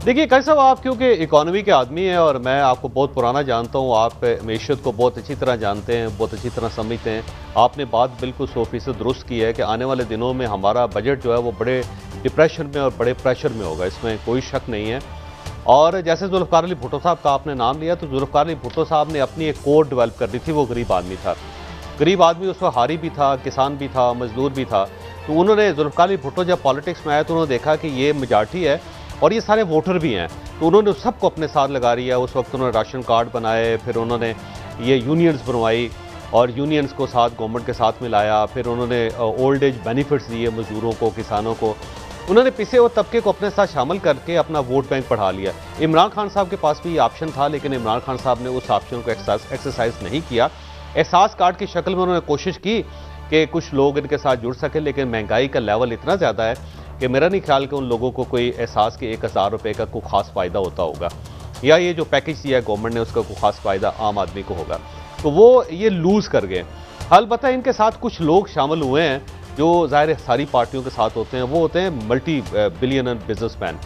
देखिए कई साहब, आप क्योंकि इकोनॉमी के आदमी हैं और मैं आपको बहुत पुराना जानता हूँ, आप मैशत को बहुत अच्छी तरह जानते हैं, बहुत अच्छी तरह समझते हैं। आपने बात बिल्कुल 100% दुरुस्त की है कि आने वाले दिनों में हमारा बजट जो है वो बड़े डिप्रेशन में और बड़े प्रेशर में होगा, इसमें कोई शक नहीं है। और जैसे जुल्फ़िकार अली भुट्टो साहब का आपने नाम लिया, तो जुल्फ़िकार अली भुट्टो साहब ने अपनी एक कोड डेवलप कर दी थी। वो गरीब आदमी था, गरीब आदमी उस वक्त हारी भी था, किसान भी था, मजदूर भी था। तो उन्होंने जुल्फ़िकार अली भुट्टो जब पॉलिटिक्स में आया तो उन्होंने देखा कि ये मेजॉरिटी है और ये सारे वोटर भी हैं, तो उन्होंने सबको अपने साथ लगा लिया। उस वक्त उन्होंने राशन कार्ड बनाए, फिर उन्होंने ये यूनियंस बनवाई और यूनियंस को साथ गवर्नमेंट के साथ मिलाया। फिर उन्होंने ओल्ड एज बेनिफिट्स दिए मजदूरों को, किसानों को। उन्होंने पिछे हुए तबके को अपने साथ शामिल करके अपना वोट बैंक बढ़ा लिया। इमरान खान साहब के पास भी ये ऑप्शन था, लेकिन इमरान खान साहब ने उस ऑप्शन को एक्सरसाइज नहीं किया। एहसास कार्ड की शक्ल में उन्होंने कोशिश की कि कुछ लोग इनके साथ जुड़ सके, लेकिन महंगाई का लेवल इतना ज़्यादा है कि मेरा नहीं ख्याल कि उन लोगों को कोई एहसास कि 1000 रुपये का कोई खास फ़ायदा होता होगा, या ये जो पैकेज दिया है गवर्नमेंट ने उसका कोई खास फ़ायदा आम आदमी को होगा। तो वो ये लूज़ कर गए। अलबत्ता इनके साथ कुछ लोग शामिल हुए हैं जो ज़ाहिर सारी पार्टियों के साथ होते हैं, वो होते हैं मल्टी बिलियनर बिजनेसमैन,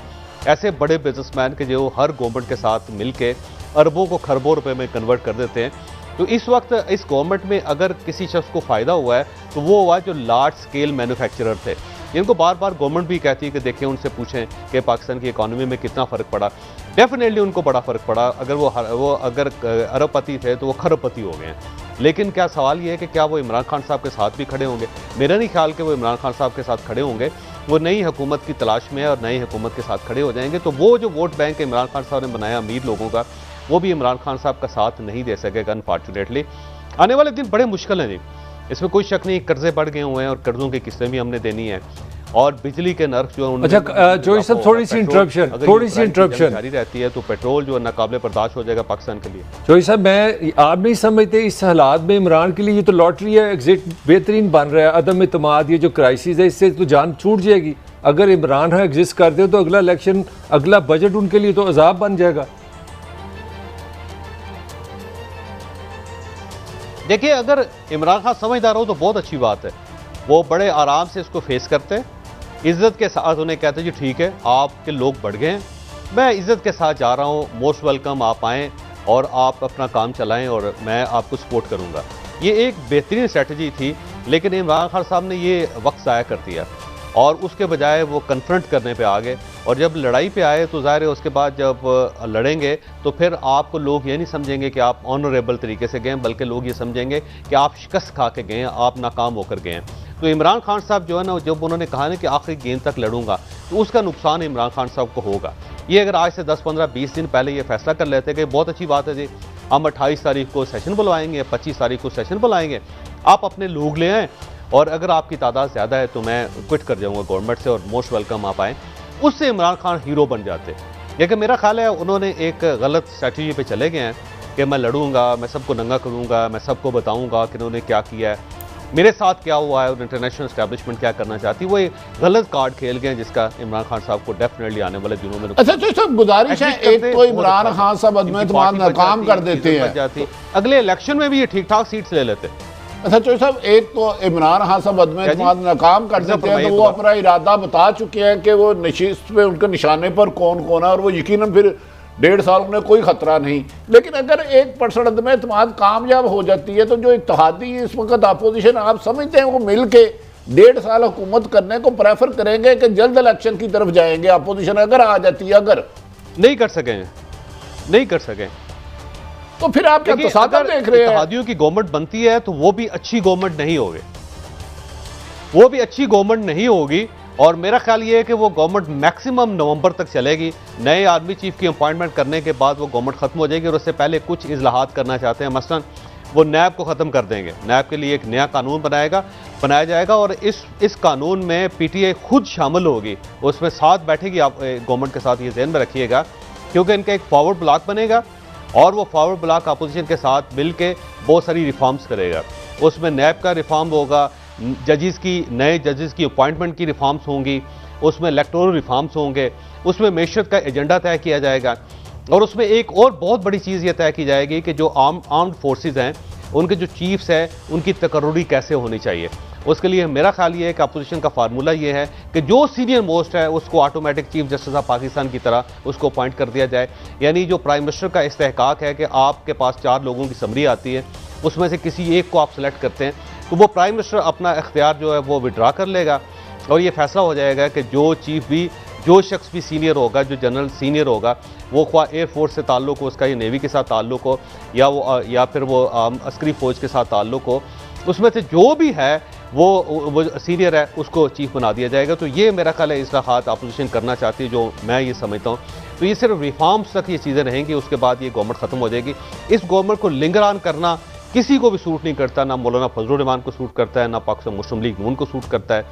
ऐसे बड़े बिजनेसमैन के जो हर गवर्नमेंट के साथ मिलके अरबों को खरबों रुपए में कन्वर्ट कर देते हैं। तो इस वक्त इस गवर्नमेंट में अगर किसी शख्स को फ़ायदा हुआ है तो वो हुआ जो लार्ज स्केल मैन्युफैक्चरर थे, जिनको बार बार गवर्नमेंट भी कहती है कि देखें, उनसे पूछें कि पाकिस्तान की इकॉनमी में कितना फ़र्क पड़ा। डेफिनेटली उनको बड़ा फ़र्क पड़ा। अगर वो अगर अरबपति थे तो वो खरबपति हो गए हैं। लेकिन क्या सवाल ये है कि क्या वो इमरान खान साहब के साथ भी खड़े होंगे? मेरा नहीं ख्याल कि वो इमरान खान साहब के साथ खड़े होंगे। वो नई हुकूमत की तलाश में है और नई हुकूमत के साथ खड़े हो जाएंगे। तो वो जो वोट बैंक इमरान खान साहब ने बनाया अमीर लोगों का, वो भी इमरान खान साहब का साथ नहीं दे सकेगा अनफॉर्चुनेटली। आने वाले दिन बड़े मुश्किल हैं जी, इसमें कोई शक नहीं। कर्जे बढ़ गए हुए हैं और कर्जों की किस्तें भी हमने देनी है, और बिजली के नर्क जो है अच्छा जोई साहब थोड़ी सी इंटरप्शन जारी रहती है तो पेट्रोल जो है नाकाबिले बर्दाश्त हो जाएगा पाकिस्तान के लिए। जोई साहब, मैं आप नहीं समझते इस हालात में इमरान के लिए ये तो लॉटरी है, एग्जिट बेहतरीन बन रहा है। अदम इत्मीद, ये जो क्राइसिस है, इससे तो जान छूट जाएगी। अगर इमरान एग्जिस्ट करते हो तो अगला इलेक्शन, अगला बजट उनके लिए तो अजाब बन जाएगा। देखिए, अगर इमरान खान समझदार हो तो बहुत अच्छी बात है। वो बड़े आराम से इसको फेस करते हैं, इज्जत के साथ उन्हें कहते हैं जी ठीक है, आपके लोग बढ़ गए हैं, मैं इज्जत के साथ जा रहा हूँ, मोस्ट वेलकम, आप आएँ और आप अपना काम चलाएं और मैं आपको सपोर्ट करूँगा। ये एक बेहतरीन स्ट्रेटजी थी, लेकिन इमरान खान साहब ने ये वक्त ज़ाया कर दिया और उसके बजाय वो कन्फ्रंट करने पे आ गए। और जब लड़ाई पे आए तो ज़ाहिर है उसके बाद जब लड़ेंगे तो फिर आपको लोग ये नहीं समझेंगे कि आप ऑनरेबल तरीके से गए, बल्कि लोग ये समझेंगे कि आप शिकस्त खा के गए हैं, आप नाकाम होकर गए हैं। तो इमरान खान साहब जो है ना, जब उन्होंने कहा ना कि आखिरी गेंद तक लड़ूंगा, तो उसका नुकसान इमरान खान साहब को होगा। ये अगर आज से 10, 15, 20 दिन पहले ये फैसला कर लेते कि बहुत अच्छी बात है जी, हम 28 तारीख को सेशन बुलवाएंगे, 25 तारीख को सेशन बुलाएंगे, आप अपने लोग ले आएँ और अगर आपकी तादाद ज़्यादा है तो मैं क्विट कर जाऊँगा गवर्नमेंट से और मोस्ट वेलकम आप आएँ, उससे इमरान खान हीरो बन जाते। लेकिन मेरा ख्याल है उन्होंने एक गलत स्ट्रैटेजी पे चले गए हैं कि मैं लड़ूंगा, मैं सबको नंगा करूंगा, मैं सबको बताऊंगा कि उन्होंने क्या किया है, मेरे साथ क्या हुआ है और इंटरनेशनल एस्टैब्लिशमेंट क्या करना चाहती है। वो एक गलत कार्ड खेल गए जिसका इमरान खान साहब को डेफिनेटली आने वाले दिनों में अच्छा तो सब गुजारिश है, एक तो इमरान खान साहब अदम नाकाम कर देते हैं, अगले इलेक्शन में भी ये ठीक ठाक सीट्स ले लेते। अच्छा चौधरी साहब, एक तो इमरान खान साहब अदम नाकाम कर देते हैं तो वो अपना इरादा बता चुके हैं कि वो नशिस्त पे उनके निशाने पर कौन कौन है और वो यकीनन फिर 1.5 साल में कोई खतरा नहीं। लेकिन अगर 1% अदम एतमाद कामयाब हो जाती है तो जो इत्तेहादी इस वक्त अपोजिशन आप समझते हैं वो मिल के 1.5 साल हुकूमत करने को प्रेफर करेंगे कि जल्द इलेक्शन की तरफ जाएंगे? अपोजिशन अगर आ जाती है, अगर नहीं कर सकें तो फिर आप क्या तसादुर देख रहे हैं? इत्तेहादियों की गवर्नमेंट बनती है तो वो भी अच्छी गवर्नमेंट नहीं होगी, और मेरा ख्याल ये है कि वो गवर्नमेंट मैक्सिमम नवंबर तक चलेगी। नए आर्मी चीफ की अपॉइंटमेंट करने के बाद वो गवर्नमेंट खत्म हो जाएगी और उससे पहले कुछ इजलाहात करना चाहते हैं। मसलन वो नैब को ख़त्म कर देंगे, नैब के लिए एक नया कानून बनाया जाएगा और इस कानून में पीटीआई खुद शामिल होगी, उसमें साथ बैठेगी। आप गवर्नमेंट के साथ ये ध्यान में रखिएगा, क्योंकि इनका एक फॉरवर्ड ब्लॉक बनेगा और वो फॉरवर्ड ब्लॉक अपोजिशन के साथ मिल के बहुत सारी रिफॉर्म्स करेगा। उसमें नैब का रिफॉर्म होगा, नए जजेस की अपॉइंटमेंट की रिफॉर्म्स होंगी, उसमें इलेक्टोरल रिफॉर्म्स होंगे, उसमें मेशत का एजेंडा तय किया जाएगा और उसमें एक और बहुत बड़ी चीज़ ये तय की जाएगी कि जो आर्म्ड फोर्सेस हैं, उनके जो चीफ्स हैं, उनकी तकर्रुरी कैसे होनी चाहिए। उसके लिए मेरा ख्याल ये है कि अपोजिशन का फार्मूला ये है कि जो सीनियर मोस्ट है उसको automatic chief justice of Pakistan की तरह उसको अपॉइंट कर दिया जाए। यानी जो प्राइम मिनिस्टर का इस्तेहकाक है कि आपके पास 4 लोगों की समरी आती है, उसमें से किसी एक को आप सेलेक्ट करते हैं, तो वो प्राइम मिनिस्टर अपना इख्तियार जो है वो विड्रा कर लेगा और ये फैसला हो जाएगा कि जो शख्स भी सीनियर होगा, जो जनरल सीनियर होगा, वो ख्वा एयरफोर्स से ताल्लुक हो उसका, या नेवी के साथ ताल्लुक हो, या फिर वो अस्करी फ़ौज के साथ ताल्लुक हो, उसमें से जो भी है वो सीनियर है उसको चीफ बना दिया जाएगा। तो ये मेरा ख्याल है इस्लाहात अपोजिशन करना चाहती है, जो मैं ये समझता हूँ। तो ये सिर्फ रिफॉर्म्स तक ये चीज़ें रहेंगी, उसके बाद ये गवर्नमेंट ख़त्म हो जाएगी। इस गवर्नमेंट को लिंगर ऑन करना किसी को भी सूट नहीं करता, ना मौलाना फजलुर रहमान को सूट करता है, ना पाकिस्तान मुस्लिम लीग नून को सूट करता है,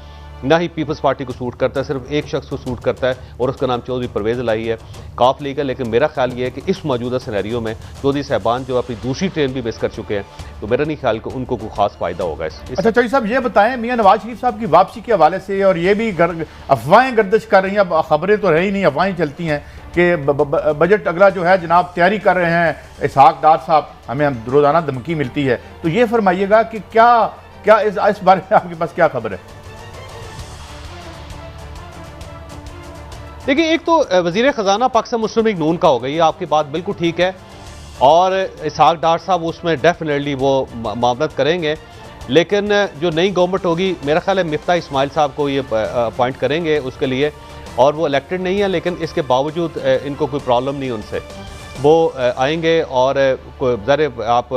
ना ही पीपल्स पार्टी को सूट करता है। सिर्फ एक शख्स को सूट करता है और उसका नाम चौधरी परवेज़ इलाही है, काफ लीग है। लेकिन मेरा ख्याल ये है कि इस मौजूदा सिनेरियो में चौधरी साहबान जो अपनी दूसरी ट्रेन भी मिस कर चुके हैं, तो मेरा नहीं ख्याल कि उनको कोई खास फायदा होगा इस अच्छा चौधरी साहब ये बताएं, मियां नवाज शरीफ साहब की वापसी के हवाले से, और ये भी अफवाहें गर्दिश कर रही हैं, खबरें तो रही नहीं, अफवाहें चलती हैं कि बजट अगला जो है जनाब तैयारी कर रहे हैं इसहाक डार साहब, हमें रोजाना धमकी मिलती है। तो ये फरमाइएगा कि क्या इस बारे में आपके पास क्या खबर है? देखिए, एक तो वज़ीर ख़जाना पाकिस्तान मुस्लिम लीग नून का होगा, ये आपकी बात बिल्कुल ठीक है, और इसहाक डार साहब उसमें डेफिनेटली वो मामलत करेंगे। लेकिन जो नई गवर्नमेंट होगी, मेरा ख्याल है मिफ्ता इस्माइल साहब को ये अपॉइंट करेंगे उसके लिए, और वो इलेक्टेड नहीं है, लेकिन इसके बावजूद इनको कोई प्रॉब्लम नहीं उनसे, वो आएंगे। और ज़रा आप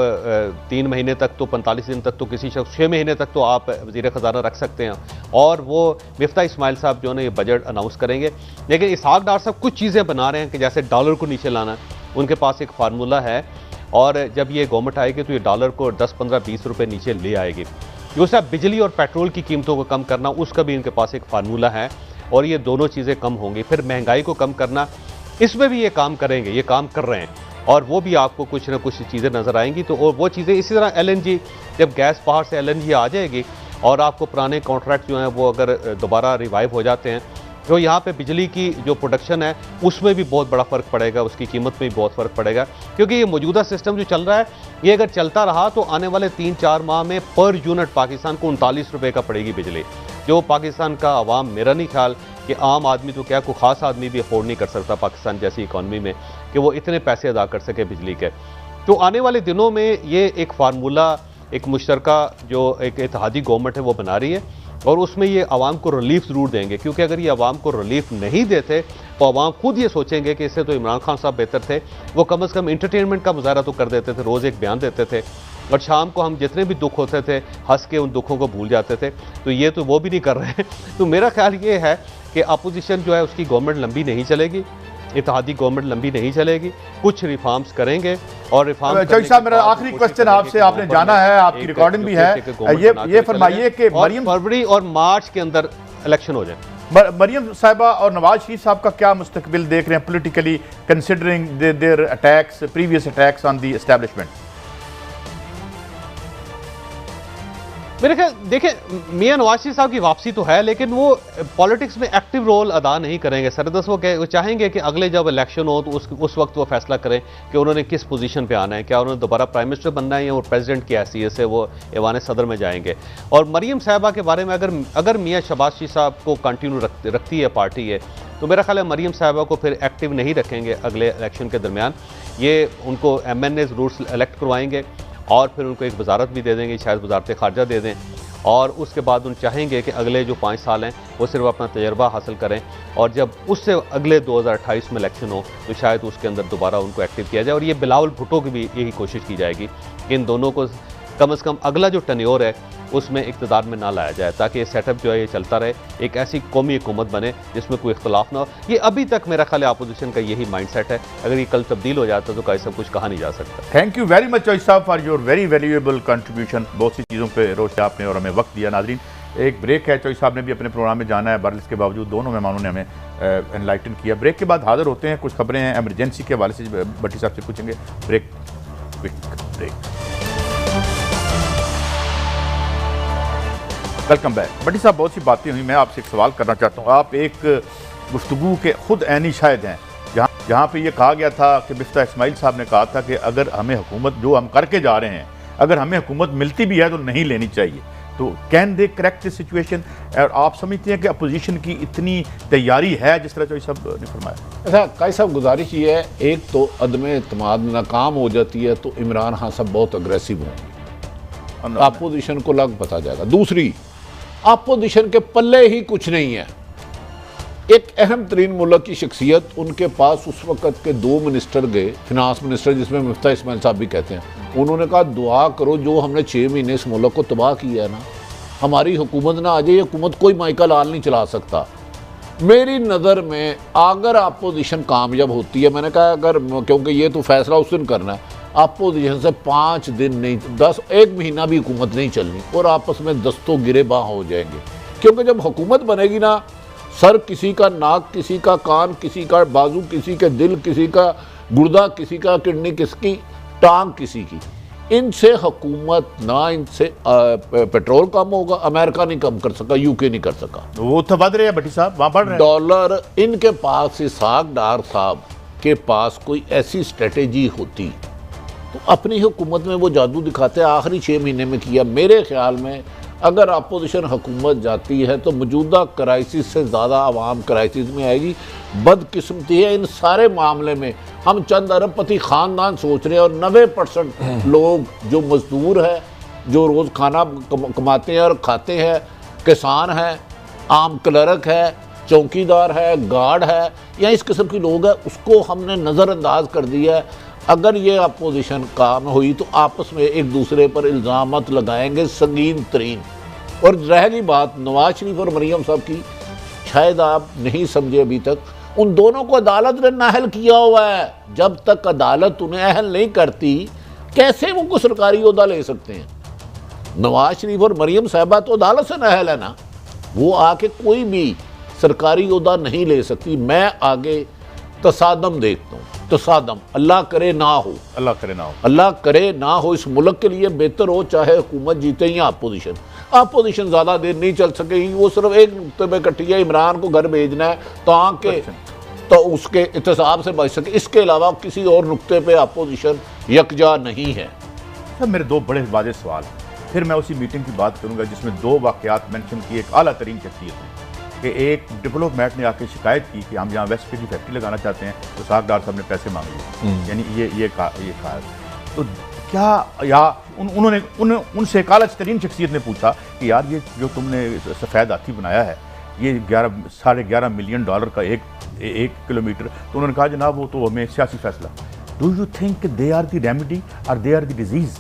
3 महीने तक तो 45 दिन तक तो किसी शख्स 6 महीने तक तो आप वज़ीर ख़जाना रख सकते हैं, और वो मिफ्ता इस्माइल साहब जो है ये बजट अनाउंस करेंगे। लेकिन इसहाक डार साहब कुछ चीज़ें बना रहे हैं कि जैसे डॉलर को नीचे लाना, उनके पास एक फार्मूला है, और जब ये गवर्नमेंट आएगी तो ये डॉलर को 10, 15, 20 रुपये नीचे ले आएगी। दूसरा, बिजली और पेट्रोल की कीमतों को कम करना, उसका भी इनके पास एक फार्मूला है, और ये दोनों चीज़ें कम होंगी। फिर महंगाई को कम करना, इसमें भी ये काम करेंगे, ये काम कर रहे हैं, और वो भी आपको कुछ ना कुछ चीज़ें नज़र आएंगी। तो और वो चीज़ें इसी तरह LNG, जब गैस बाहर से LNG आ जाएगी और आपको पुराने कॉन्ट्रैक्ट जो हैं वो अगर दोबारा रिवाइव हो जाते हैं, तो यहाँ पे बिजली की जो प्रोडक्शन है उसमें भी बहुत बड़ा फ़र्क पड़ेगा, उसकी कीमत में भी बहुत फ़र्क पड़ेगा। क्योंकि ये मौजूदा सिस्टम जो चल रहा है, ये अगर चलता रहा तो आने वाले 3-4 माह में पर यूनिट पाकिस्तान को 39 रुपये का पड़ेगी बिजली, जो पाकिस्तान का आवाम, मेरा नहीं ख्याल कि आम आदमी तो क्या कोई ख़ास आदमी भी अफोर्ड नहीं कर सकता पाकिस्तान जैसी इकॉनमी में कि वो इतने पैसे अदा कर सके बिजली के। तो आने वाले दिनों में ये एक फार्मूला, एक मुश्तरका जो एक इत्तेहादी गवर्नमेंट है वो बना रही है, और उसमें ये आवाम को रिलीफ ज़रूर देंगे। क्योंकि अगर ये आवाम को रिलीफ नहीं देते तो आवाम खुद ये सोचेंगे कि इससे तो इमरान खान साहब बेहतर थे, वो कम से कम इंटरटेनमेंट का मुजाहरा तो कर देते थे, रोज़ एक बयान देते थे, और शाम को हम जितने भी दुख होते थे हंस के उन दुखों को भूल जाते थे। तो ये तो वो भी नहीं कर रहे हैं। तो मेरा ख्याल ये है कि अपोजिशन जो है उसकी गवर्नमेंट लंबी नहीं चलेगी, इत्तेहादी गवर्नमेंट लंबी नहीं चलेगी, कुछ रिफॉर्म्स करेंगे। और रिफॉर्म चौधरी साहब, मेरा आखिरी क्वेश्चन आपसे, आपने जाना है, आपकी रिकॉर्डिंग भी है, ये फरमाइए कि मरियम, फरवरी और मार्च के अंदर इलेक्शन हो जाए, मरियम साहिबा और नवाज शरीफ साहब का क्या मुस्तकबिल देख रहे हैं politically, considering there attacks, previous attacks on the establishment? मेरे ख्याल देखिए, मियां नवाज शरीफ साहब की वापसी तो है, लेकिन वो पॉलिटिक्स में एक्टिव रोल अदा नहीं करेंगे। सरदस वो चाहेंगे कि अगले जब इलेक्शन हो तो उस वक्त वो फैसला करें कि उन्होंने किस पोजीशन पे आना है, क्या उन्होंने दोबारा प्राइम मिनिस्टर बनना है या वो प्रेसिडेंट की हैसियत से वो ऐवान सदर में जाएंगे। और मरियम साहिबा के बारे में अगर मियां शहबाज शरीफ साहब को कंटिन्यू रखती है पार्टी है, तो मेरा ख्याल है मरियम साहिबा को फिर एक्टिव नहीं रखेंगे अगले इलेक्शन के दरमियान। ये उनको MNA ज़रूर इलेक्ट करवाएंगे और फिर उनको एक वजारत भी दे देंगे, शायद वजारत खारजा दे दें, और उसके बाद उन चाहेंगे कि अगले जो 5 साल हैं वो सिर्फ अपना तजर्बा हासिल करें, और जब उससे अगले 2028 में इलेक्शन हो तो शायद उसके अंदर दोबारा उनको एक्टिव किया जाए। और ये बिलावल भुट्टो की भी यही कोशिश की जाएगी कि इन दोनों को कम से कम अगला जो टन्योर है उसमें इक़्तिदार में ना लाया जाए, ताकि ये सेटअप जो है ये चलता रहे, एक ऐसी कौमी हुकूमत बने जिसमें कोई इख्तलाफ ना हो। ये अभी तक मेरा ख्याल है अपोजिशन का यही माइंडसेट है, अगर ये कल तब्दील हो जाता तो कहीं सब कुछ कहा नहीं जा सकता। Thank you very much Chaudhary साहब for your very valuable contribution. बहुत सी चीज़ों पर रोशनी आपने और हमें वक्त दिया। नाज़रीन, एक ब्रेक है, चौधरी साहब ने भी अपने प्रोग्राम में जाना है, बहरहाल इसके बावजूद दोनों मेहमानों ने हमें एनलाइटन किया। ब्रेक के बाद हाजिर होते हैं, कुछ खबरें हैं एमरजेंसी के हवाले से भट्टी साहब से पूछेंगे। Break, quick break. Welcome back. Bhatti साहब, बहुत सी बातें हुई, मैं आपसे एक सवाल करना चाहता हूँ। आप एक गुफ्तगू के खुद ऐनी शायद हैं, जहाँ पे ये कहा गया था कि मिफ्ता इस्माइल साहब ने कहा था कि अगर हमें हुकूमत जो हम करके जा रहे हैं, अगर हमें हुकूमत मिलती भी है तो नहीं लेनी चाहिए। तो can they correct this situation? और आप समझते हैं कि अपोजिशन की इतनी तैयारी है जिस तरह चौधरी साहब ने फरमाया? ऐसा काई साहब गुजारिश ये है, एक तो अदम एतमाद नाकाम हो जाती है तो इमरान खान साहब बहुत अग्रेसिव होंगे, अपोजिशन को लग पता जाएगा। दूसरी, अपोजिशन के पल्ले ही कुछ नहीं है। एक अहम तरीन मुल्क की शख्सियत, उनके पास उस वक़्त के 2 मिनिस्टर गए, फिनांस मिनिस्टर जिसमें मुफ्ता इस्माइल साहब भी कहते हैं, उन्होंने कहा दुआ करो जो हमने 6 महीने इस मुल्क को तबाह किया है ना, हमारी हुकूमत ना आ जाए, हुकूमत कोई माइका लाल नहीं चला सकता। मेरी नज़र में अगर अपोजिशन कामयाब होती है, मैंने कहा अगर, क्योंकि ये तो फैसला उस दिन करना है, अपोजिशन से 5 दिन नहीं 1 महीना भी हुकूमत नहीं चलनी और आपस में दस्तों गिरेबां हो जाएंगे। क्योंकि जब हुकूमत बनेगी ना, सर किसी का, नाक किसी का, कान किसी का, बाजू किसी के, दिल किसी का, गुर्दा किसी का, किडनी किसकी, टांग किसी की। इनसे हुकूमत ना, इनसे पेट्रोल कम होगा, अमेरिका नहीं कम कर सका, यूके नहीं कर सका। वो तो बढ़ रहे हैं भट्टी साहब, वहाँ बढ़ रहे हैं डॉलर। इनके पास इसाक डार साहब के पास कोई ऐसी स्ट्रेटेजी होती तो अपनी हुकूमत में वो जादू दिखाते, आखिरी 6 महीने में किया। मेरे ख्याल में अगर अपोजिशन हुकूमत जाती है तो मौजूदा क्राइसिस से ज़्यादा आवाम क्राइसिस में आएगी। बदकिस्मती है इन सारे मामले में, हम चंद अरबपति ख़ानदान सोच रहे हैं और 90% लोग जो मजदूर है, जो रोज़ खाना कमाते हैं और खाते हैं, किसान हैं, आम क्लर्क है, चौकीदार है, गार्ड है, या इस किस्म के लोग हैं, उसको हमने नज़रअंदाज कर दिया है। अगर ये अपोजिशन काम हुई तो आपस में एक दूसरे पर इल्ज़ामत लगाएंगे संगीन तरीन। और रह गई बात नवाज शरीफ और मरियम साहब की, शायद आप नहीं समझे अभी तक, उन दोनों को अदालत ने नाअहल किया हुआ है। जब तक अदालत उन्हें अहल नहीं करती, कैसे वो कोई सरकारी ओहदा ले सकते हैं? नवाज शरीफ और मरियम साहबा तो अदालत से नाअहल है ना, वो आके कोई भी सरकारी ओहदा नहीं ले सकती। मैं आगे तसादम देखता हूँ, तसादम, अल्लाह करे ना हो, अल्लाह करे ना हो, अल्लाह करे ना हो। इस मुल्क के लिए बेहतर हो चाहे हुकूमत जीते या अपोजिशन। अपोजिशन ज़्यादा देर नहीं चल सकेगी, वो सिर्फ एक नुक्ते पे इकट्ठी है, इमरान को घर भेजना है ताकि तो उसके एहतसाब से बच सके। इसके अलावा किसी और नुक्ते पे अपोजिशन यकजा नहीं है। सर मेरे 2 बड़े वाज़ेह सवाल, फिर मैं उसी मीटिंग की बात करूँगा जिसमें 2 वाक़यात मेंशन किए। एक आला तरीन शख्सियत है कि एक डिप्लोमेट ने आके शिकायत की कि हम जहाँ वेस्ट की फैक्ट्री लगाना चाहते हैं तो इसाक डार साहब ने पैसे मांग लिए, यानी ये कहा। तो क्या या उनसे एक आला तरीन शख्सियत ने पूछा कि यार ये जो तुमने सफ़ेद हाथी बनाया है, ये 11.5 मिलियन डॉलर का एक किलोमीटर, तो उन्होंने कहा जनाब वो तो हमें सियासी फैसला। Do you think they are the remedy or they are the disease?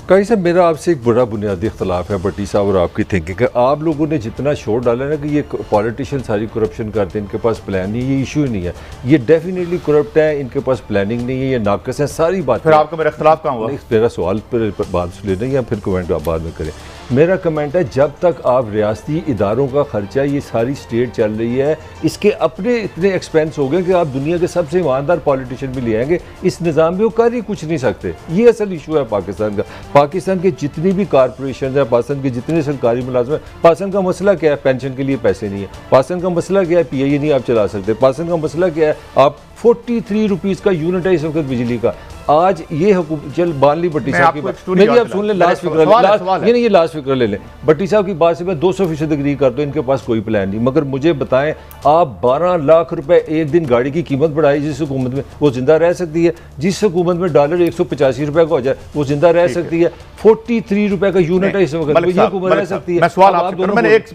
कहीं से मेरा आपसे एक बड़ा बुनियादी इख्तलाफ है भट्टी साहब और आपकी थिंकिंग है। आप लोगों ने जितना शोर डाला है ना कि ये पॉलिटिशियन सारी करप्शन करते हैं, इनके पास प्लान नहीं है, ये इशू ही नहीं है। ये डेफिनेटली करप्ट है, इनके पास प्लानिंग नहीं है, ये नाकस है, सारी बात। फिर आपका मेरा इख्तलाफ कहाँ हुआ? मेरा सवाल पर बात लेना या फिर कमेंट आप बाद में करें। मेरा कमेंट है, जब तक आप रियासती इदारों का खर्चा, ये सारी स्टेट चल रही है, इसके अपने इतने एक्सपेंस हो गए कि आप दुनिया के सबसे ईमानदार पॉलिटिशियन भी ले आएंगे, इस निज़ाम में वो कर ही कुछ नहीं सकते। ये असल इशू है पाकिस्तान का। पाकिस्तान के जितनी भी कॉरपोरेशन है, पाकिस्तान के जितने सरकारी मुलाजम है, पाकिस्तान का मसला क्या है? पेंशन के लिए पैसे नहीं है। पाकिस्तान का मसला क्या है? PIA नहीं आप चला सकते। पाकिस्तान का मसला क्या है? आप 43 रुपीज़ का यूनिट है इस वक्त बिजली का। आज ये हुकूमत, चल बानली भट्टी साहब की बात मेरी आप सुन लें, लास्ट फिक्र ये लास्ट फिक्र ले लें। भट्टी साहब की बात से मैं 200% एग्री करता हूँ, इनके पास कोई प्लान नहीं। मगर मुझे बताएं, आप 12 लाख रुपए एक दिन गाड़ी की कीमत बढ़ाई जिस हुकूमत में, वो जिंदा रह सकती है? जिस हुकूमत में डॉलर 185 रुपए का हो जाए वो जिंदा रह सकती है? 43 रुपए का यूनिट है इस वक्त, ये हुकूमत रह सकती है? मैं सवाल मैंने एक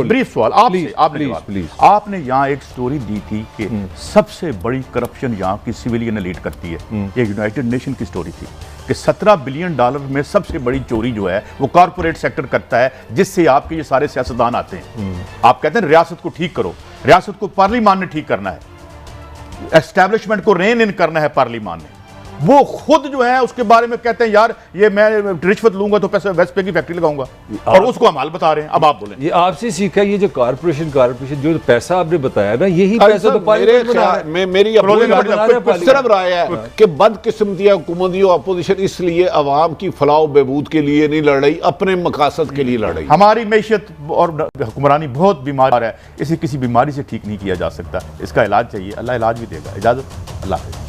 ब्रीफ सवाल आपने यहाँ एक स्टोरी दी थी कि सबसे बड़ी करप्शन यहाँ की सिविलियन लीड करती है, ये यूनाइटेड नेशन की स्टोरी थी कि 17 बिलियन डॉलर में सबसे बड़ी चोरी जो है वो कॉर्पोरेट सेक्टर करता है, जिससे आपके ये सारे सियासतदान आते हैं। आप कहते हैं रियासत को ठीक करो, रियासत को पार्लियामान ने ठीक करना है, एस्टैब्लिशमेंट को रेन इन करना है पार्लियामान ने। वो खुद जो है उसके बारे में कहते हैं यार ये मैं रिश्वत लूंगा तो पैसे वेस्ट पे की फैक्ट्री लगाऊंगा, और उसको अमाल बता रहे हैं। अब आप बोलें, ये आपसे सीखा, ये जो कॉर्पोरेशन जो पैसा आपने बताया ना, यही पैसा तो मेरी सिर्फ राय है कि बदकिस्मती हुकूमती अपोजिशन इसलिए अवाम की फलाह बहबूद के लिए नहीं लड़ रही, अपने मकासद के लिए लड़ रही। हमारी मैशियत और हुक्मरानी बहुत बीमार है, इसे किसी बीमारी से ठीक नहीं किया जा सकता, इसका इलाज चाहिए, अल्लाह इलाज भी देगा। इजाजत, अल्लाह हाफ़िज़।